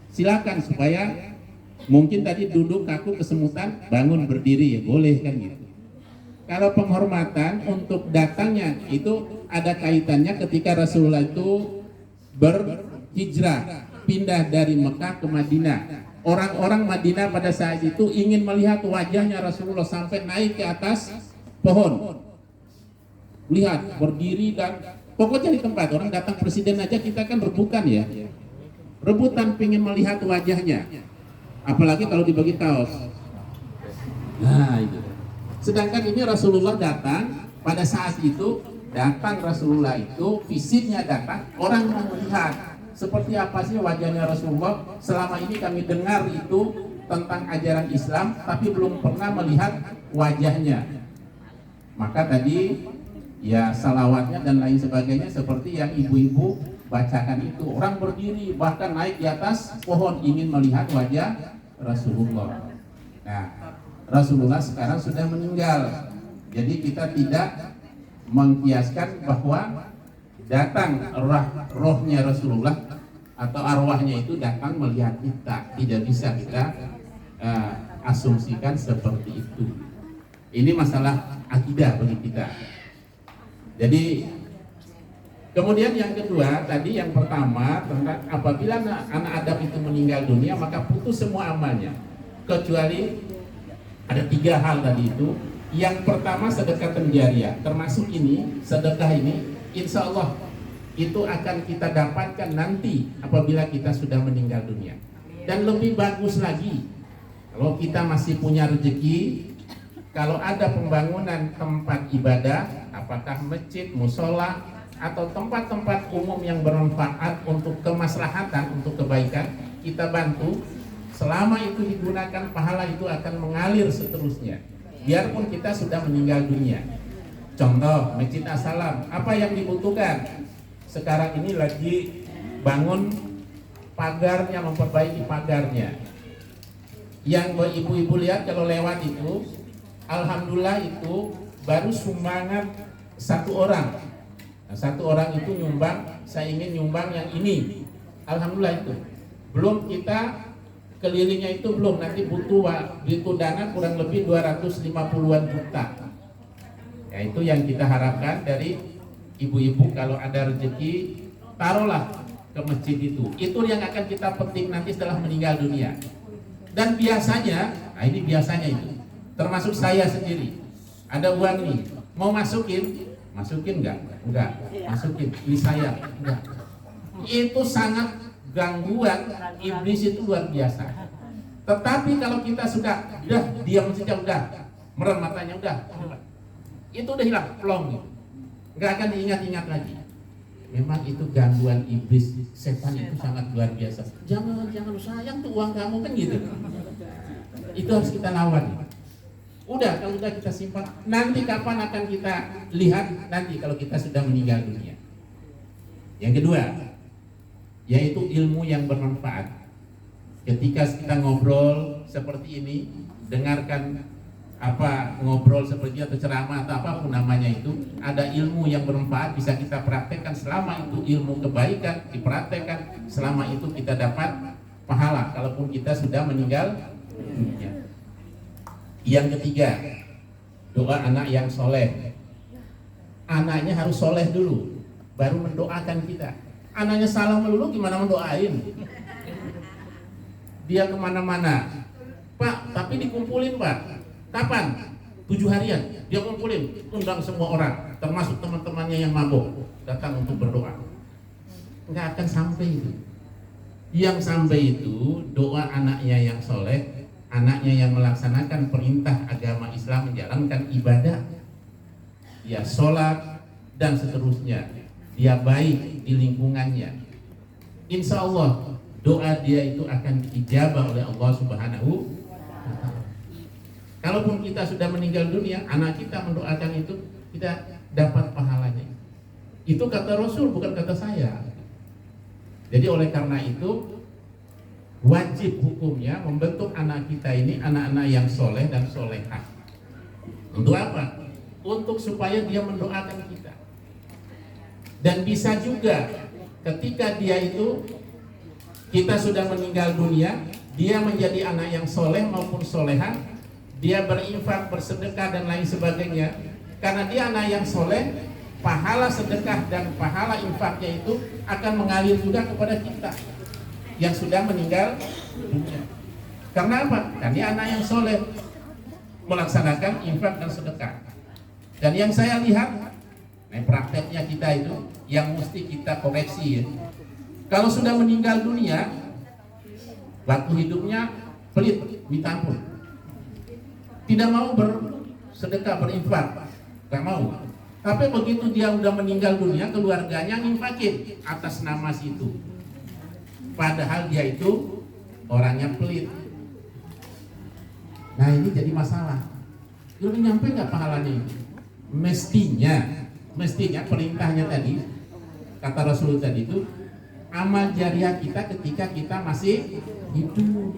Silakan, supaya mungkin tadi duduk kaku kesemutan, bangun berdiri, ya boleh kan gitu. Kalau penghormatan untuk datangnya itu ada kaitannya ketika Rasulullah itu berhijrah, pindah dari Mekah ke Madinah. Orang-orang Madinah pada saat itu ingin melihat wajahnya Rasulullah sampai naik ke atas pohon. Lihat, berdiri dan pokoknya di tempat orang datang presiden aja kita kan rebutan ya. Rebutan pengen melihat wajahnya. Apalagi kalau dibagi kaos. Nah, itu. Sedangkan ini Rasulullah datang pada saat itu datang Rasulullah itu fisiknya datang, orang mau melihat seperti apa sih wajahnya Rasulullah. Selama ini kami dengar itu tentang ajaran Islam, tapi belum pernah melihat wajahnya. Maka tadi ya salawatnya dan lain sebagainya seperti yang ibu-ibu bacakan itu, orang berdiri bahkan naik di atas pohon ingin melihat wajah Rasulullah. Nah, Rasulullah sekarang sudah meninggal, jadi kita tidak mengkiaskan bahwa datang rohnya Rasulullah atau arwahnya itu datang melihat kita, tidak bisa kita asumsikan seperti itu. Ini masalah akidah bagi kita. Jadi kemudian yang kedua tadi, yang pertama tentang apabila anak Adam itu meninggal dunia maka putus semua amalnya, kecuali ada 3 hal tadi itu. Yang pertama sedekah jariah, termasuk ini sedekah ini insya Allah itu akan kita dapatkan nanti apabila kita sudah meninggal dunia. Dan lebih bagus lagi kalau kita masih punya rezeki, kalau ada pembangunan tempat ibadah, apakah masjid, musola, atau tempat-tempat umum yang bermanfaat untuk kemaslahatan, untuk kebaikan, kita bantu. Selama itu digunakan, pahala itu akan mengalir seterusnya, biarpun kita sudah meninggal dunia. Contoh, Masjid As-Salam, apa yang dibutuhkan? Sekarang ini lagi bangun pagarnya, memperbaiki pagarnya. Yang ibu-ibu lihat kalau lewat itu, alhamdulillah itu baru sumbangan 1 orang. Nah, 1 orang itu nyumbang, saya ingin nyumbang yang ini. Alhamdulillah itu. Belum kita kelilingnya itu belum, nanti butuh dana kurang lebih 250-an juta. Ya, itu yang kita harapkan dari ibu-ibu, kalau ada rezeki taruhlah ke masjid itu. Itu yang akan kita petik nanti setelah meninggal dunia. Dan biasanya, nah ini biasanya itu, termasuk saya sendiri, ada uang nih, mau masukin enggak? Enggak, masukin, ini saya, enggak. Itu sangat gangguan iblis, itu luar biasa. Tetapi kalau kita sudah diam saja, udah merem matanya, udah itu udah hilang, plong gitu. Nggak akan diingat-ingat lagi. Memang itu gangguan iblis, setan itu sangat luar biasa. Jangan sayang tuh uang kamu kan gitu. Itu harus kita lawan. Udah, kalau udah kita simpan, nanti kapan akan kita lihat? Nanti kalau kita sudah meninggal dunia. Yang kedua, yaitu ilmu yang bermanfaat. Ketika kita ngobrol seperti ini, dengarkan ngobrol seperti atau ceramah atau apapun namanya itu, ada ilmu yang bermanfaat bisa kita praktekkan. Selama itu ilmu kebaikan dipraktekkan, selama itu kita dapat pahala kalaupun kita sudah meninggal dunia. Yang ketiga, doa anak yang soleh. Anaknya harus soleh dulu, baru mendoakan kita. Anaknya salah melulu, gimana mendoain? Dia kemana-mana, Pak, tapi dikumpulin Pak. Kapan? 7 harian dia kumpulin, undang semua orang, termasuk teman-temannya yang mabuk, datang untuk berdoa. Nggak akan sampai itu. Yang sampai itu doa anaknya yang soleh, anaknya yang melaksanakan perintah agama Islam, menjalankan ibadah, dia sholat dan seterusnya, dia baik di lingkungannya. Insya Allah doa dia itu akan diijabah oleh Allah Subhanahu wa Ta'ala. Kalaupun kita sudah meninggal dunia, anak kita mendoakan itu, kita dapat pahalanya. Itu kata Rasul, bukan kata saya. Jadi oleh karena itu, wajib hukumnya membentuk anak kita ini anak-anak yang soleh dan solehah. Untuk apa? Untuk supaya dia mendoakan kita. Dan bisa juga ketika dia itu, kita sudah meninggal dunia, dia menjadi anak yang soleh maupun solehah, dia berinfak, bersedekah dan lain sebagainya. Karena dia anak yang soleh, pahala sedekah dan pahala infaknya itu akan mengalir juga kepada kita yang sudah meninggal dunia. Karena apa? Karena dia anak yang soleh, melaksanakan infak dan sedekah. Dan yang saya lihat, prakteknya kita itu yang mesti kita koreksi ya. Kalau sudah meninggal dunia, waktu hidupnya pelit, minta ampun, tidak mau bersedekah, berinfak, nggak mau. Tapi begitu dia udah meninggal dunia, keluarganya nginfakin atas nama situ. Padahal dia itu orangnya pelit. Nah ini jadi masalah. Lu nyampe nggak pahalanya itu? Mestinya perintahnya tadi, kata Rasul tadi itu, amal jariah kita ketika kita masih hidup.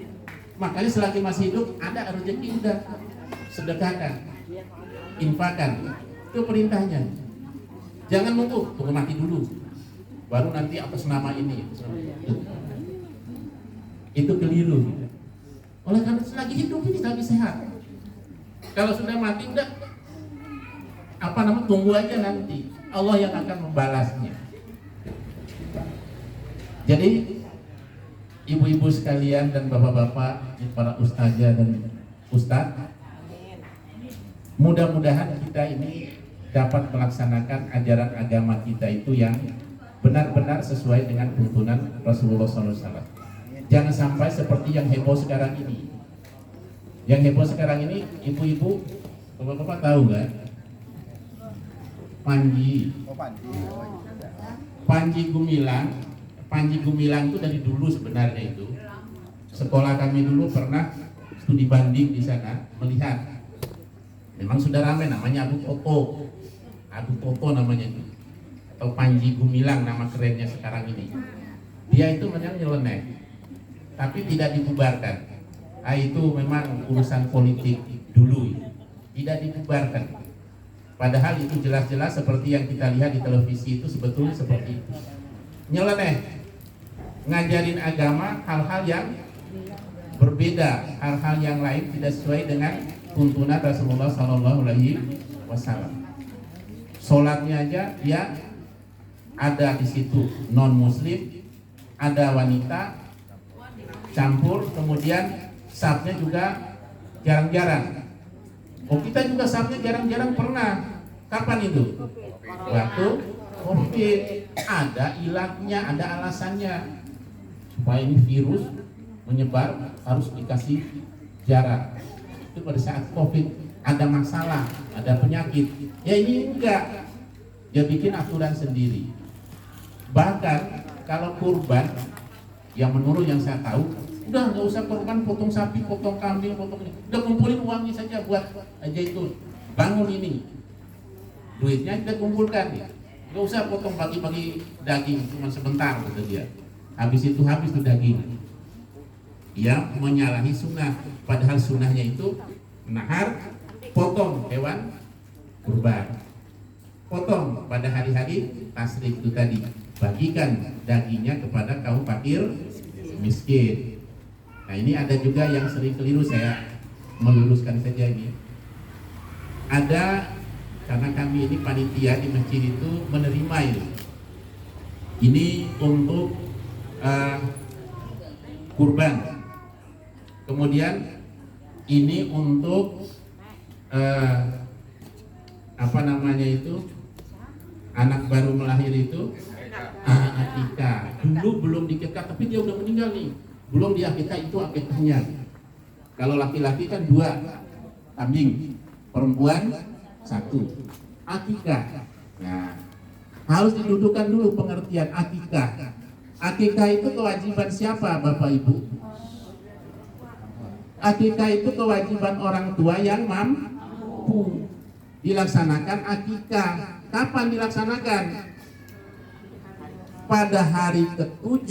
Makanya selagi masih hidup ada rezeki udah sedekahkan, infakkan. Itu perintahnya. Jangan tunggu mati dulu, baru nanti atas nama ini. Itu keliru. Oleh karena selagi hidup ini lagi sehat. Kalau sudah mati udah tunggu aja nanti. Allah yang akan membalasnya. Jadi ibu-ibu sekalian dan bapak-bapak, para ustazah dan ustaz, mudah-mudahan kita ini dapat melaksanakan ajaran agama kita itu yang benar-benar sesuai dengan tuntunan Rasulullah SAW. Jangan sampai seperti yang heboh sekarang ini. Yang heboh sekarang ini, ibu-ibu, bapak-bapak tahu nggak? Panji Gumilang itu dari dulu sebenarnya itu. Sekolah kami dulu pernah studi banding di sana, melihat. Memang sudah ramai namanya Abu Toto namanya itu. Atau Panji Gumilang nama kerennya sekarang ini. Dia itu memang nyeleneh, tapi tidak dibubarkan. Itu memang urusan politik dulu, tidak dibubarkan. Padahal itu jelas-jelas seperti yang kita lihat di televisi itu sebetulnya seperti itu. Nyeleneh, ngajarin agama hal-hal yang berbeda, hal-hal yang lain tidak sesuai dengan tuntunan Rasulullah SAW. Sholatnya aja dia ada di situ non Muslim, ada wanita campur, kemudian safnya juga jarang-jarang. Kita juga safnya jarang-jarang pernah. Kapan itu? Waktu COVID. Ada ilahnya, ada alasannya. Supaya ini virus menyebar harus dikasih jarak. Itu pada saat COVID ada masalah, ada penyakit. Ya ini enggak. Dia bikin aturan sendiri. Bahkan kalau kurban, yang menurut yang saya tahu, udah nggak usah korban, potong sapi, potong kambing, potong ini. Udah kumpulin uangnya saja buat aja itu bangun ini. Duitnya kita kumpulkan. Nggak usah potong bagi-bagi daging cuma sebentar kata dia. Habis itu daging. Dia menyalahi sunnah. Padahal sunnahnya itu nahar, potong hewan kurban. Potong pada hari-hari tasrik itu tadi. Bagikan dagingnya kepada kaum fakir miskin. Nah ini ada juga yang sering keliru, saya meluruskan saja ini. Ada, karena kami ini panitia di masjid itu menerima ini. Ini untuk kurban. Kemudian ini untuk anak baru melahir itu akikah. Dulu belum dikekang, tapi dia udah meninggal nih. Belum di akikah, itu akikahnya. Kalau laki-laki kan 2 kambing, perempuan 1 akikah. Nah, harus didudukan dulu pengertian akikah. Akikah itu kewajiban siapa, Bapak Ibu? Akikah itu kewajiban orang tua yang mampu. Dilaksanakan akikah. Kapan dilaksanakan? Pada hari ke-7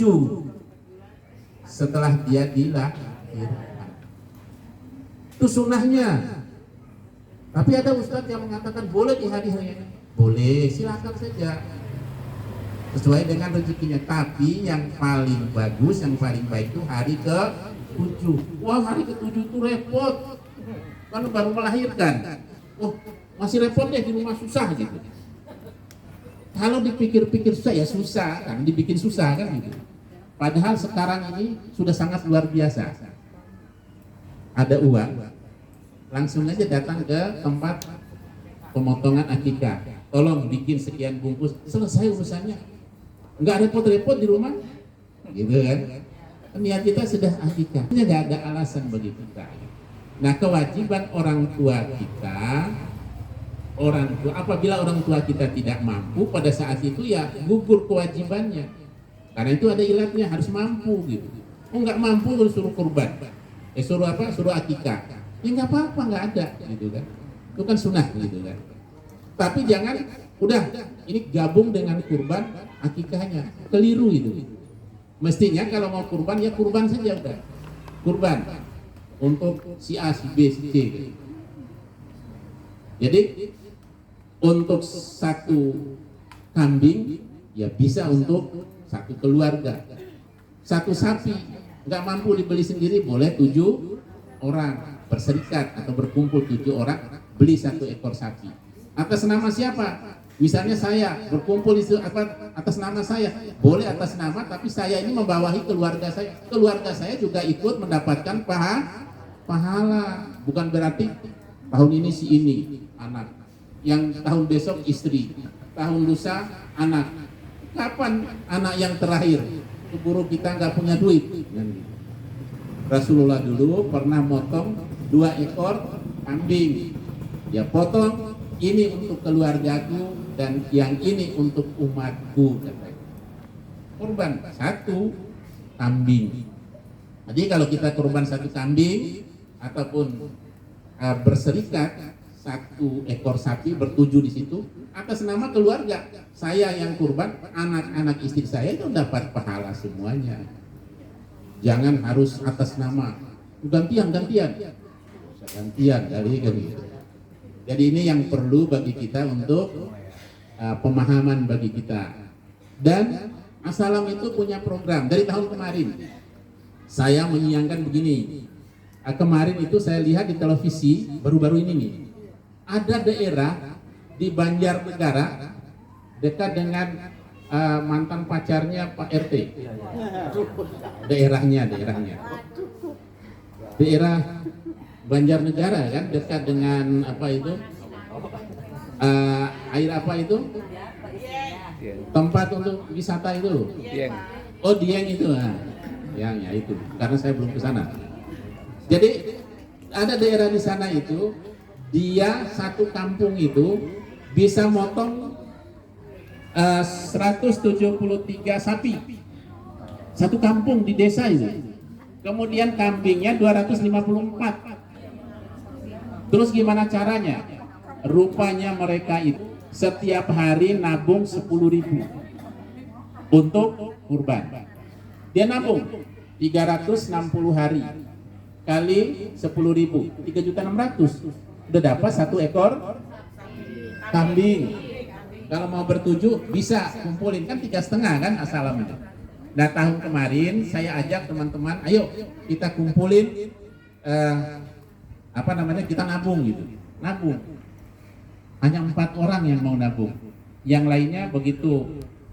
setelah dia dilahirkan. Itu sunnahnya. Tapi ada ustadz yang mengatakan boleh di hari-hari ini. Boleh, silakan saja. Sesuai dengan rezekinya. Tapi yang paling bagus, yang paling baik itu hari ke-7. Wah, hari ke-7 itu repot. Kan baru melahirkan. Oh, masih repot deh, di rumah susah gitu. Kalau dipikir-pikir susah ya susah, kan dibikin susah kan gitu. Padahal sekarang ini sudah sangat luar biasa. Ada uang, langsung aja datang ke tempat pemotongan akikah. Tolong bikin sekian bungkus, selesai urusannya. Enggak repot-repot di rumah, gitu kan? Niat kita sudah akikah, nggak ada alasan bagi kita. Nah, kewajiban orang tua kita orang tua. Apabila orang tua kita tidak mampu, pada saat itu ya gugur kewajibannya. Karena itu ada ilatnya, harus mampu gitu. Oh nggak mampu harus suruh kurban. Suruh apa? Suruh akikah. Ya nggak apa-apa, nggak ada gitu kan. Itu kan sunnah gitu kan. Tapi jangan udah ini gabung dengan kurban akikahnya. Keliru itu. Mestinya kalau mau kurban ya kurban saja udah. Kurban untuk si A, si B, si C. Jadi untuk satu kambing ya bisa untuk satu keluarga. Satu sapi nggak mampu dibeli sendiri, boleh 7 orang berserikat atau berkumpul 7 orang beli 1 ekor sapi. Atas nama siapa? Misalnya saya berkumpul itu atas nama saya, boleh atas nama, tapi saya ini membawahi keluarga saya. Keluarga saya juga ikut mendapatkan pahala. Bukan berarti tahun ini si ini anak, yang tahun besok istri, tahun lusa anak. Kapan anak yang terakhir? Keburu kita nggak punya duit. Rasulullah dulu pernah motong 2 ekor kambing. Ya potong, ini untuk keluargaku dan yang ini untuk umatku. Kurban 1 kambing. Jadi kalau kita kurban 1 kambing ataupun berserikat 1 ekor sapi bertuju di situ atas nama keluarga, saya yang kurban, anak-anak istri saya itu dapat pahala semuanya. Jangan harus atas nama gantian kali gitu. Jadi ini yang perlu bagi kita untuk pemahaman bagi kita. Dan Assalam itu punya program dari tahun kemarin. Saya menyiangkan begini. Kemarin itu saya lihat di televisi baru-baru ini nih. Ada daerah di Banjarnegara dekat dengan mantan pacarnya Pak RT. Daerah Banjarnegara kan dekat dengan apa itu? Air apa itu? Tempat untuk wisata itu. Oh, Dieng itu. Yang ya itu. Karena saya belum ke sana. Jadi ada daerah di sana itu, dia 1 kampung itu bisa motong 173 sapi. 1 kampung di desa itu. Kemudian kambingnya 254. Terus gimana caranya? Rupanya mereka itu setiap hari nabung 10.000 untuk kurban. Dia nabung 360 hari kali 10.000, 3.600.000. Udah dapat 1 ekor kambing. Kalau mau bertuju bisa kumpulin kan 3,5 kan Assalam itu. Nah tahun kemarin saya ajak teman-teman, ayo kita kumpulin kita nabung gitu. Nabung. Hanya 4 orang yang mau nabung. Yang lainnya begitu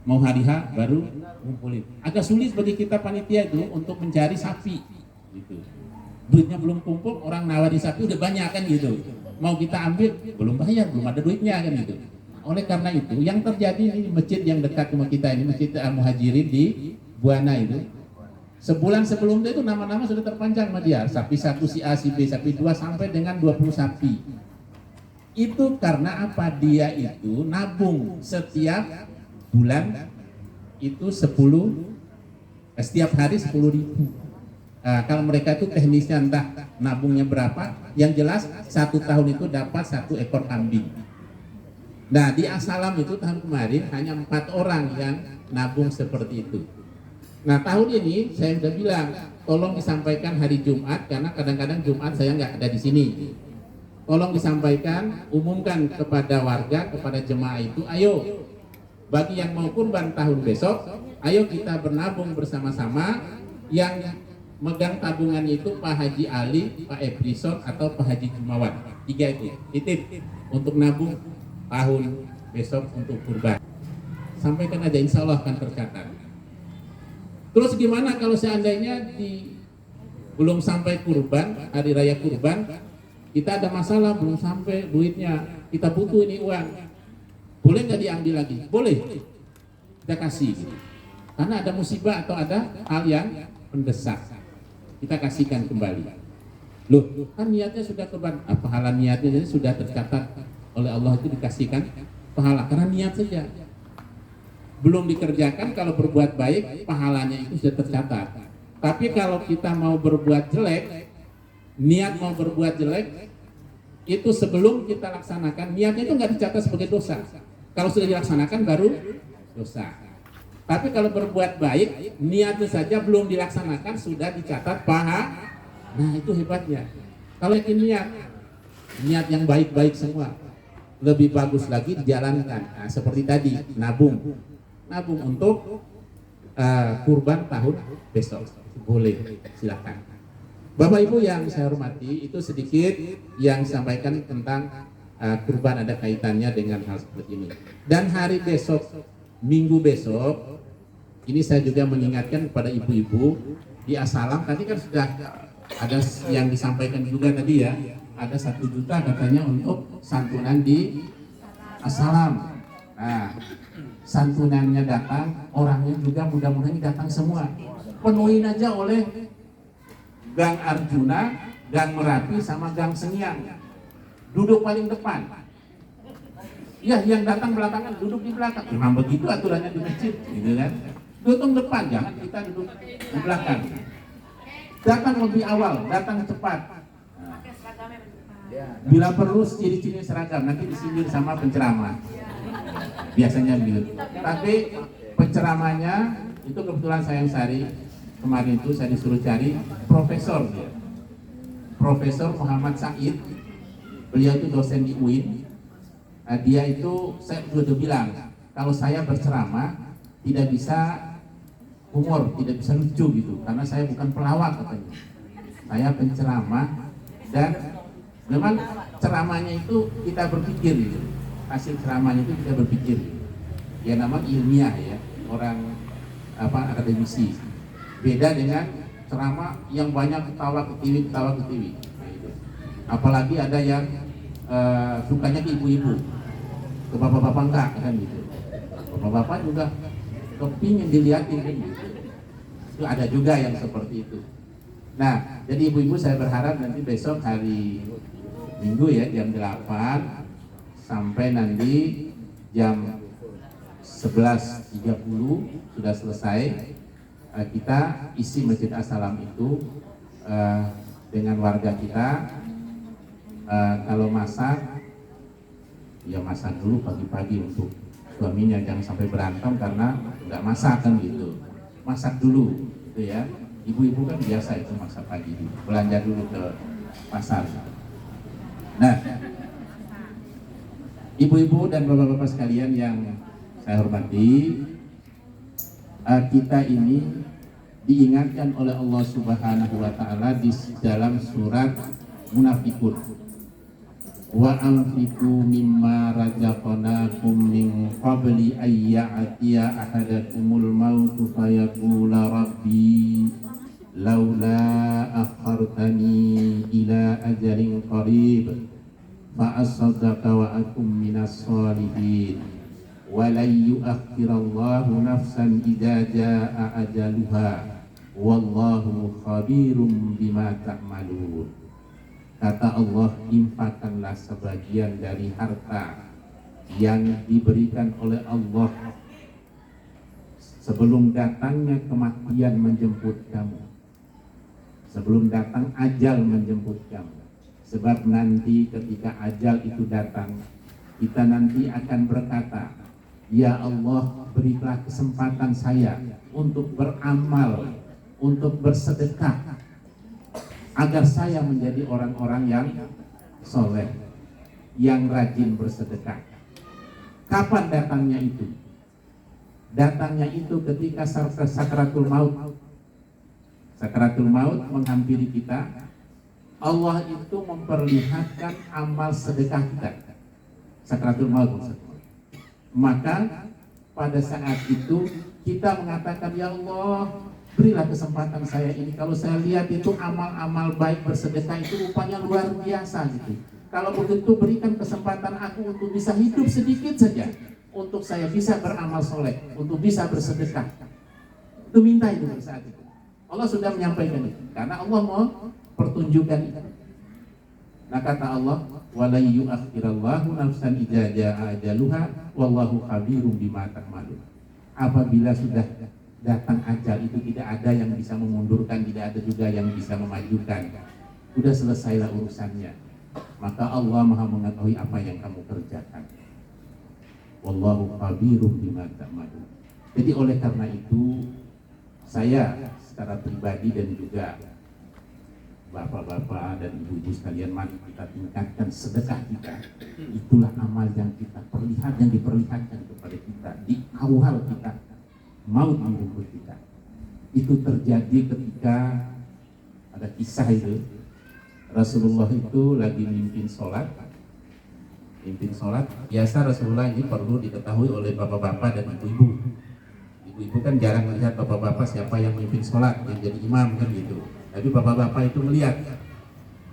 mau hari H baru kumpulin. Agak sulit bagi kita panitia itu untuk mencari sapi gitu. Duitnya belum kumpul, orang nawari sapi udah banyak kan gitu. Mau kita ambil belum bayar, belum ada duitnya kan gitu. Oleh karena itu yang terjadi di masjid yang dekat rumah kita ini, Masjid Al-Muhajirin di Buana itu, sebulan sebelumnya itu nama-nama sudah terpanjang sama dia. Sapi 1 si A, si B, sapi 2 sampai dengan 20 sapi. Itu karena apa? Dia itu nabung setiap bulan itu setiap hari 10.000. Kalau mereka itu teknisnya entah nabungnya berapa, yang jelas 1 tahun itu dapat 1 ekor kambing. Nah di Assalam itu tahun kemarin hanya 4 orang yang nabung seperti itu. Nah tahun ini saya sudah bilang tolong disampaikan hari Jumat, karena kadang-kadang Jumat saya nggak ada di sini. Tolong disampaikan, umumkan kepada warga, kepada jemaah itu, ayo bagi yang mau kurban tahun besok, ayo kita bernabung bersama-sama. Yang megang tabungannya itu Pak Haji Ali, Pak Ebrison atau Pak Haji Jumawan. 3 itu titip untuk nabung tahun besok untuk kurban. Sampaikan aja, insya Allah akan tercatat. Terus gimana kalau seandainya belum sampai kurban, hari raya kurban, kita ada masalah, belum sampai duitnya, kita butuh ini uang, boleh nggak diambil lagi? Boleh, kita kasih gitu. Karena ada musibah atau ada hal yang mendesak, kita kasihkan kembali. Loh, kan niatnya sudah kurban, pahala niatnya jadi sudah tercatat oleh Allah itu dikasihkan pahala karena niat saja. Belum dikerjakan, kalau berbuat baik pahalanya itu sudah tercatat. Tapi kalau kita mau berbuat jelek, niat mau berbuat jelek itu sebelum kita laksanakan, niatnya itu nggak dicatat sebagai dosa. Kalau sudah dilaksanakan baru dosa. Tapi kalau berbuat baik, niatnya saja belum dilaksanakan sudah dicatat pahala. Nah itu hebatnya. Kalau niat yang baik-baik semua, lebih bagus lagi dijalankan. Nah, seperti tadi nabung untuk kurban tahun besok, boleh, silakan. Bapak Ibu yang saya hormati, itu sedikit yang sampaikan tentang kurban, ada kaitannya dengan hal seperti ini. Dan hari besok, minggu besok, ini saya juga mengingatkan kepada ibu-ibu di Asalam. Tadi kan sudah ada yang disampaikan juga tadi ya, ada 1 juta katanya untuk santunan di Asalam. Nah, santunannya datang, orangnya juga mudah-mudahan datang semua. Penuhin aja oleh Gang Arjuna, Gang Merapi, sama Gang Sengyang. Duduk paling depan. Ya, yang datang belakangan duduk di belakang. Memang begitu aturannya di masjid, gitu kan? Duduk depan, jangan kita duduk di belakang. Datang lebih awal, datang cepat. Bila perlu ciri-ciri seragam, nanti disindir sama penceramah. Biasanya begitu. Tapi penceramahnya itu kebetulan saya yang cari kemarin itu, saya disuruh cari profesor dia. Profesor Muhammad Said. Beliau itu dosen di UIN. Nah, dia itu saya sudah bilang kalau saya berceramah tidak bisa humor, tidak bisa lucu gitu, karena saya bukan pelawak katanya. Saya penceramah dan memang ceramahnya itu kita berpikir gitu. Hasil ceramahnya itu kita berpikir. Ya namanya ilmiah ya, orang akademisi. Beda dengan ceramah yang banyak ketawa ketiwi. Nah, itu. Apalagi ada yang sukanya ke ibu-ibu, ke bapak-bapak enggak kan gitu. Bapak-bapak juga kepingin dilihatin kan gitu. Itu ada juga yang seperti itu. Nah, jadi ibu-ibu saya berharap nanti besok hari Minggu ya jam 8 sampai nanti jam 11.30 sudah selesai. Kita isi Masjid As-Salam itu dengan warga kita. Kalau masak, ya masak dulu pagi-pagi untuk suaminya, jangan sampai berantem karena nggak masak kan gitu. Masak dulu, gitu ya. Ibu-ibu kan biasa itu masak pagi dulu, belanja dulu ke pasar. Nah, ibu-ibu dan bapak-bapak sekalian yang saya hormati, kita ini diingatkan oleh Allah Subhanahu wa Ta'ala di dalam surat Munafikun. Wa anfiqu mimma razaqnakum min qabli ay ya'tiya ahadakumul mautu fayaqula rabbi laula akhartani ila ajalin qarib fa asaddaqa wa akum minas sholihin wa lan yu'akhirallahu nafsan idza jaa ajaluha wallahu khabirum bima ta'malun. Kata Allah, infakkanlah sebagian dari harta yang diberikan oleh Allah sebelum datangnya kematian menjemput kamu, sebelum datang ajal menjemput kamu. Sebab nanti ketika ajal itu datang, kita nanti akan berkata, ya Allah, berilah kesempatan saya untuk beramal, untuk bersedekah, agar saya menjadi orang-orang yang soleh, yang rajin bersedekah. Kapan datangnya itu? Datangnya itu ketika sakaratul maut. Sakaratul maut menghampiri kita. Allah itu memperlihatkan amal sedekah kita. Sakaratul maut maksudnya. Maka pada saat itu kita mengatakan, ya Allah, berilah kesempatan saya ini. Kalau saya lihat itu amal-amal baik bersedekah itu rupanya luar biasa gitu. Kalau begitu berikan kesempatan aku untuk bisa hidup sedikit saja, untuk saya bisa beramal soleh, untuk bisa bersedekah. Itu minta itu pada saat itu. Allah sudah menyampaikan itu, karena Allah mau pertunjukan itu. Nah kata Allah, wala yu'akhirallahu nafsan idza jaa ajaluha wallahu khabirum bima ta'malun. Apabila sudah datang ajal itu tidak ada yang bisa memundurkan, tidak ada juga yang bisa memajukan. Sudah selesailah urusannya. Maka Allah Maha mengetahui apa yang kamu kerjakan. Wallahu khabirum bima ta'malun. Jadi oleh karena itu saya secara pribadi dan juga bapak-bapak dan ibu-ibu sekalian, mari kita tingkatkan sedekah kita. Itulah amal yang kita yang diperlihatkan kepada kita di awal kita maut menjemput kita. Itu terjadi ketika ada kisah itu, Rasulullah itu lagi mimpin sholat. Biasa Rasulullah ini perlu diketahui oleh bapak-bapak dan ibu-ibu. Ibu-ibu kan jarang melihat bapak-bapak siapa yang memimpin sholat, yang jadi imam kan gitu. Tapi bapak-bapak itu melihat.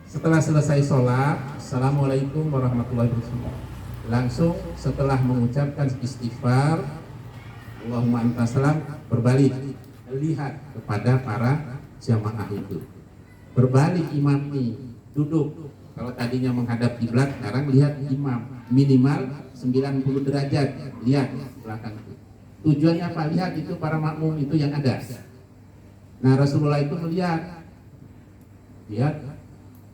Setelah selesai sholat, Assalamualaikum warahmatullahi wabarakatuh. Langsung setelah mengucapkan istighfar, Allahumma anta salam, berbalik melihat kepada para jamaah itu. Berbalik imam ini duduk. Kalau tadinya menghadap kiblat, sekarang lihat imam minimal 90 derajat, lihat belakang itu. Tujuannya apa? Lihat itu para makmum itu yang ada. Nah Rasulullah itu melihat, lihat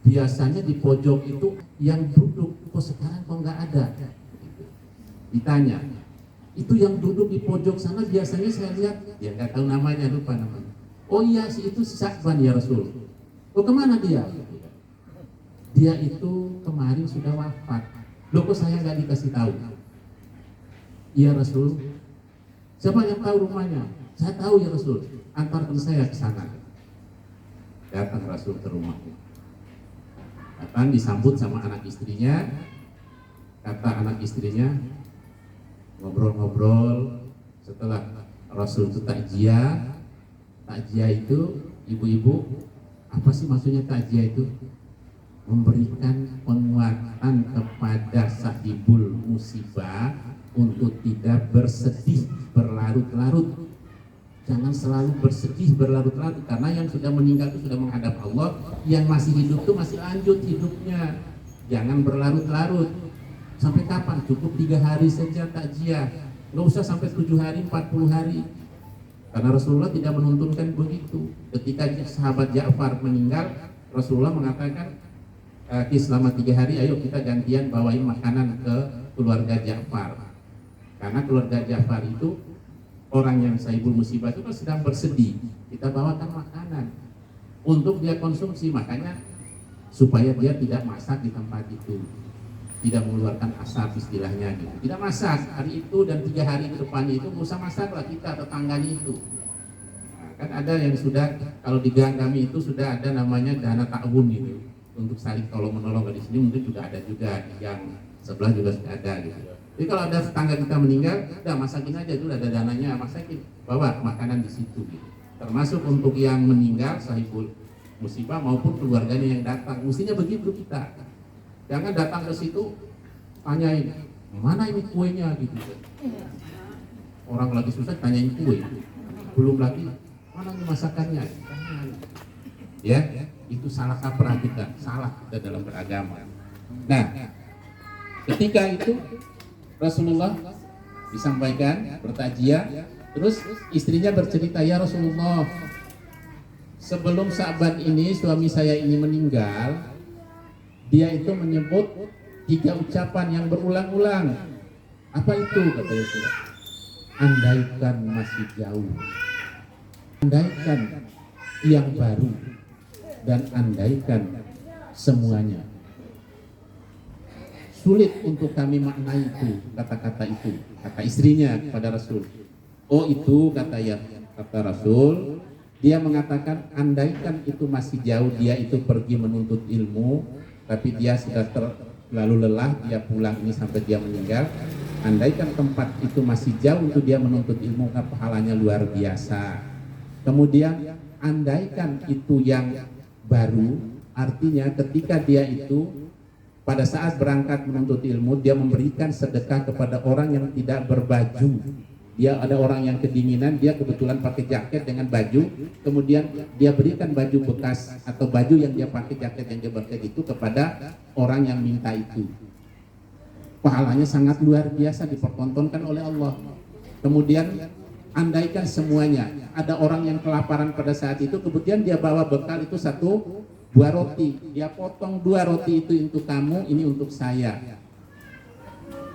biasanya di pojok itu yang duduk, kok sekarang kok nggak ada? Ditanya, itu yang duduk di pojok sana biasanya saya lihat, dia nggak tahu namanya, lupa namanya. Oh iya, si itu Sa'ban ya Rasul. Oh kemana dia? Dia itu kemarin sudah wafat. Loh kok saya nggak dikasih tahu? Iya Rasul. Siapa yang tahu rumahnya? Saya tahu ya Rasul. Antarkan saya ke sana. Datang Rasul ke rumahnya. Datang disambut sama anak istrinya. Kata anak istrinya, ngobrol-ngobrol. Setelah Rasul itu takziah. Takziah itu, ibu-ibu, apa sih maksudnya takziah itu? Memberikan penguatan kepada sahibul musibah untuk tidak bersedih berlarut-larut. Jangan selalu bersedih berlarut-larut, karena yang sudah meninggal itu sudah menghadap Allah, yang masih hidup itu masih lanjut hidupnya. Jangan berlarut-larut. Sampai kapan? Cukup 3 hari saja takziah. Nggak usah sampai 7 hari, 40 hari. Karena Rasulullah tidak menuntunkan begitu. Ketika sahabat Ja'far meninggal, Rasulullah mengatakan, selama 3 hari ayo kita gantian bawain makanan ke keluarga Ja'far. Karena keluarga Ja'far itu orang yang sahibul musibah itu kan sedang bersedih. Kita bawakan makanan untuk dia konsumsi, makanya supaya dia tidak masak di tempat itu, tidak mengeluarkan asap istilahnya gitu. Tidak masak hari itu dan 3 hari ke depannya itu, nggak usah masaklah kita tetangganya itu. Nah, kan ada yang sudah, kalau di gang kami itu sudah ada namanya dana ta'awun gitu, untuk saling tolong menolong. Di sini mungkin juga ada juga, yang sebelah juga sudah ada gitu. Jadi kalau ada tetangga kita meninggal, udah masakin aja dulu, ada dananya, masakin, bawa makanan di situ gitu. Termasuk untuk yang meninggal sahibul musibah maupun keluarganya yang datang, mestinya begitu kita. Jangan datang ke situ tanyain mana ini kuenya gitu. Orang lagi susah tanyain kue, belum lagi mana ini masakannya. Ya, itu salah kaprah kita, salah kita dalam beragama. Nah, ketika itu Rasulullah disampaikan bertajiah, terus istrinya bercerita, ya Rasulullah, sebelum Sa'ban ini suami saya ini meninggal, dia itu menyebut 3 ucapan yang berulang-ulang. Apa itu? Kata Rasulullah, andaikan masih jauh, andaikan yang baru, dan andaikan semuanya. Sulit untuk kami maknai itu, kata-kata itu, kata istrinya kepada Rasul. Oh itu kata Rasul, dia mengatakan andaikan itu masih jauh, dia itu pergi menuntut ilmu, tapi dia sudah terlalu lelah, dia pulang ini sampai dia meninggal. Andaikan tempat itu masih jauh untuk dia menuntut ilmu, pahalanya luar biasa. Kemudian andaikan itu yang baru, artinya ketika dia itu pada saat berangkat menuntut ilmu, dia memberikan sedekah kepada orang yang tidak berbaju. Dia ada orang yang kedinginan, dia kebetulan pakai jaket dengan baju, kemudian dia berikan baju bekas atau baju yang dia pakai, jaket yang dia pakai itu kepada orang yang minta itu. Pahalanya sangat luar biasa, dipertontonkan oleh Allah. Kemudian andaikan semuanya, ada orang yang kelaparan pada saat itu, kemudian dia bawa bekal itu 2 roti, dia potong 2 roti itu untuk kamu, ini untuk saya.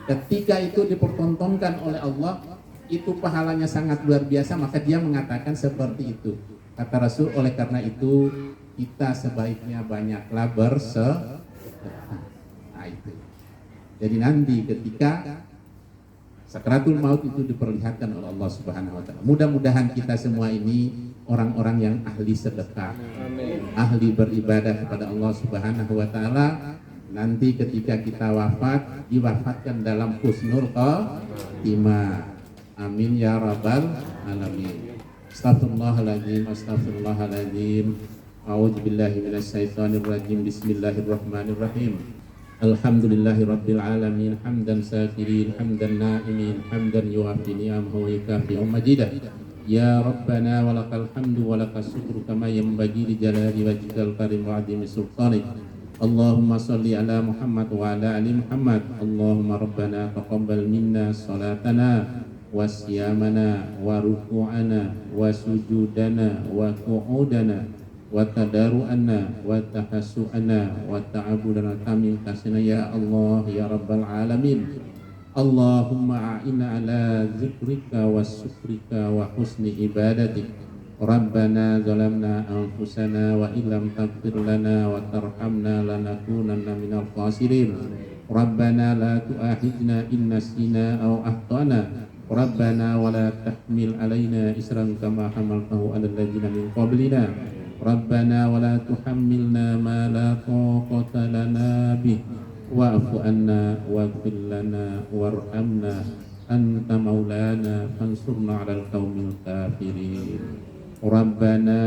Ketika itu dipertontonkan oleh Allah, itu pahalanya sangat luar biasa, maka dia mengatakan seperti itu. Kata Rasul, oleh karena itu kita sebaiknya banyaklah bersedekah. Nah itu. Jadi nanti ketika sakaratul maut itu diperlihatkan oleh Allah Subhanahu wa taala. Mudah-mudahan kita semua ini orang-orang yang ahli sedekah, ahli beribadah kepada Allah Subhanahu wa taala. Nanti ketika kita wafat, diwafatkan dalam husnul khotimah. Amin ya rabbal alamin. Astaghfirullahaladzim, astaghfirullahaladzim. A'udzubillahi minasyaitonirrajim. Bismillahirrahmanirrahim. Alhamdulillahi rabbil alamin. Hamdan syakirin, hamdan na'imin, hamdan yuwafi ni'amahu wa yukafi'u majidah. Ya Rabbana walakal hamdu walakal syukru kama yanbaghi li jalali wajhikal karim wa 'azimi sultanik. Allahumma salli ala Muhammad wa ala ali Muhammad. Allahumma rabbana taqabbal minna salatana wa siyamana wa ruku'ana wa sujudana wa qu'udana wa tadaru'ana wa tahassu'ana wa ta'abudana kami kasina ya Allah ya Rabbal Alamin. Allahumma a'inna ala zikrika wa syukrika wa husni ibadatik. Rabbana zalamna anfusana wa illam taghfir lana wa tarhamna lanakunanna minal khasirin. Rabbana la tu'akhidna in nasina aw akhtana. Rabbana wa la tahmil alaina isran kama hamaltahu 'alal ladzina min qablina. Rabbana wa la tuhammilna ma la taqata lana bih. Wa'fu anna waghfir lana warhamna anta maulana fansurna 'alal qaumil kafirin. Rabbana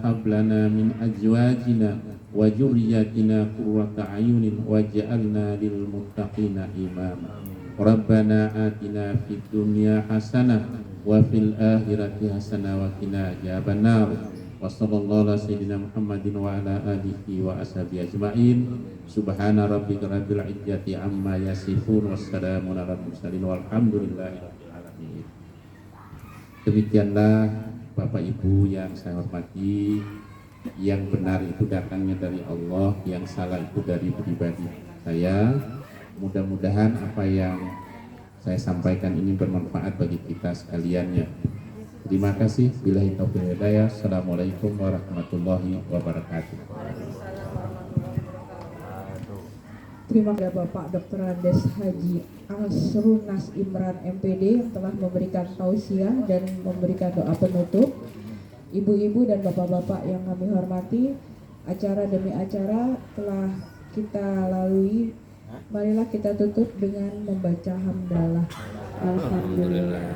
hab lana min azwajina wa dzurriyyatina qurrata a'yunin waj'alna lil muttaqina imama. Rabbana atina fid dunya hasanah wa fil akhirati hasanah wa qina adzabannar. Wa sallallahu ala sayyidina Muhammadin wa ala alihi wa ashabihi ajmain. Subhana rabbika rabbil izzati amma yasifun wassalamun ala mursalin walhamdulillahi rabbil alamin. Demikianlah Bapak Ibu yang saya hormati, yang benar itu datangnya dari Allah, yang salah itu dari pribadi saya. Mudah-mudahan apa yang saya sampaikan ini bermanfaat bagi kita sekalian ya. Terima kasih. Billahi taufiq wal hidayah. Assalamualaikum warahmatullahi wabarakatuh. Terima kasih Bapak Dr. Andes Haji Asrunas Imran MPD yang telah memberikan tausiah dan memberikan doa penutup. Ibu-ibu dan bapak-bapak yang kami hormati, acara demi acara telah kita lalui. Marilah kita tutup dengan membaca hamdalah. Alhamdulillah.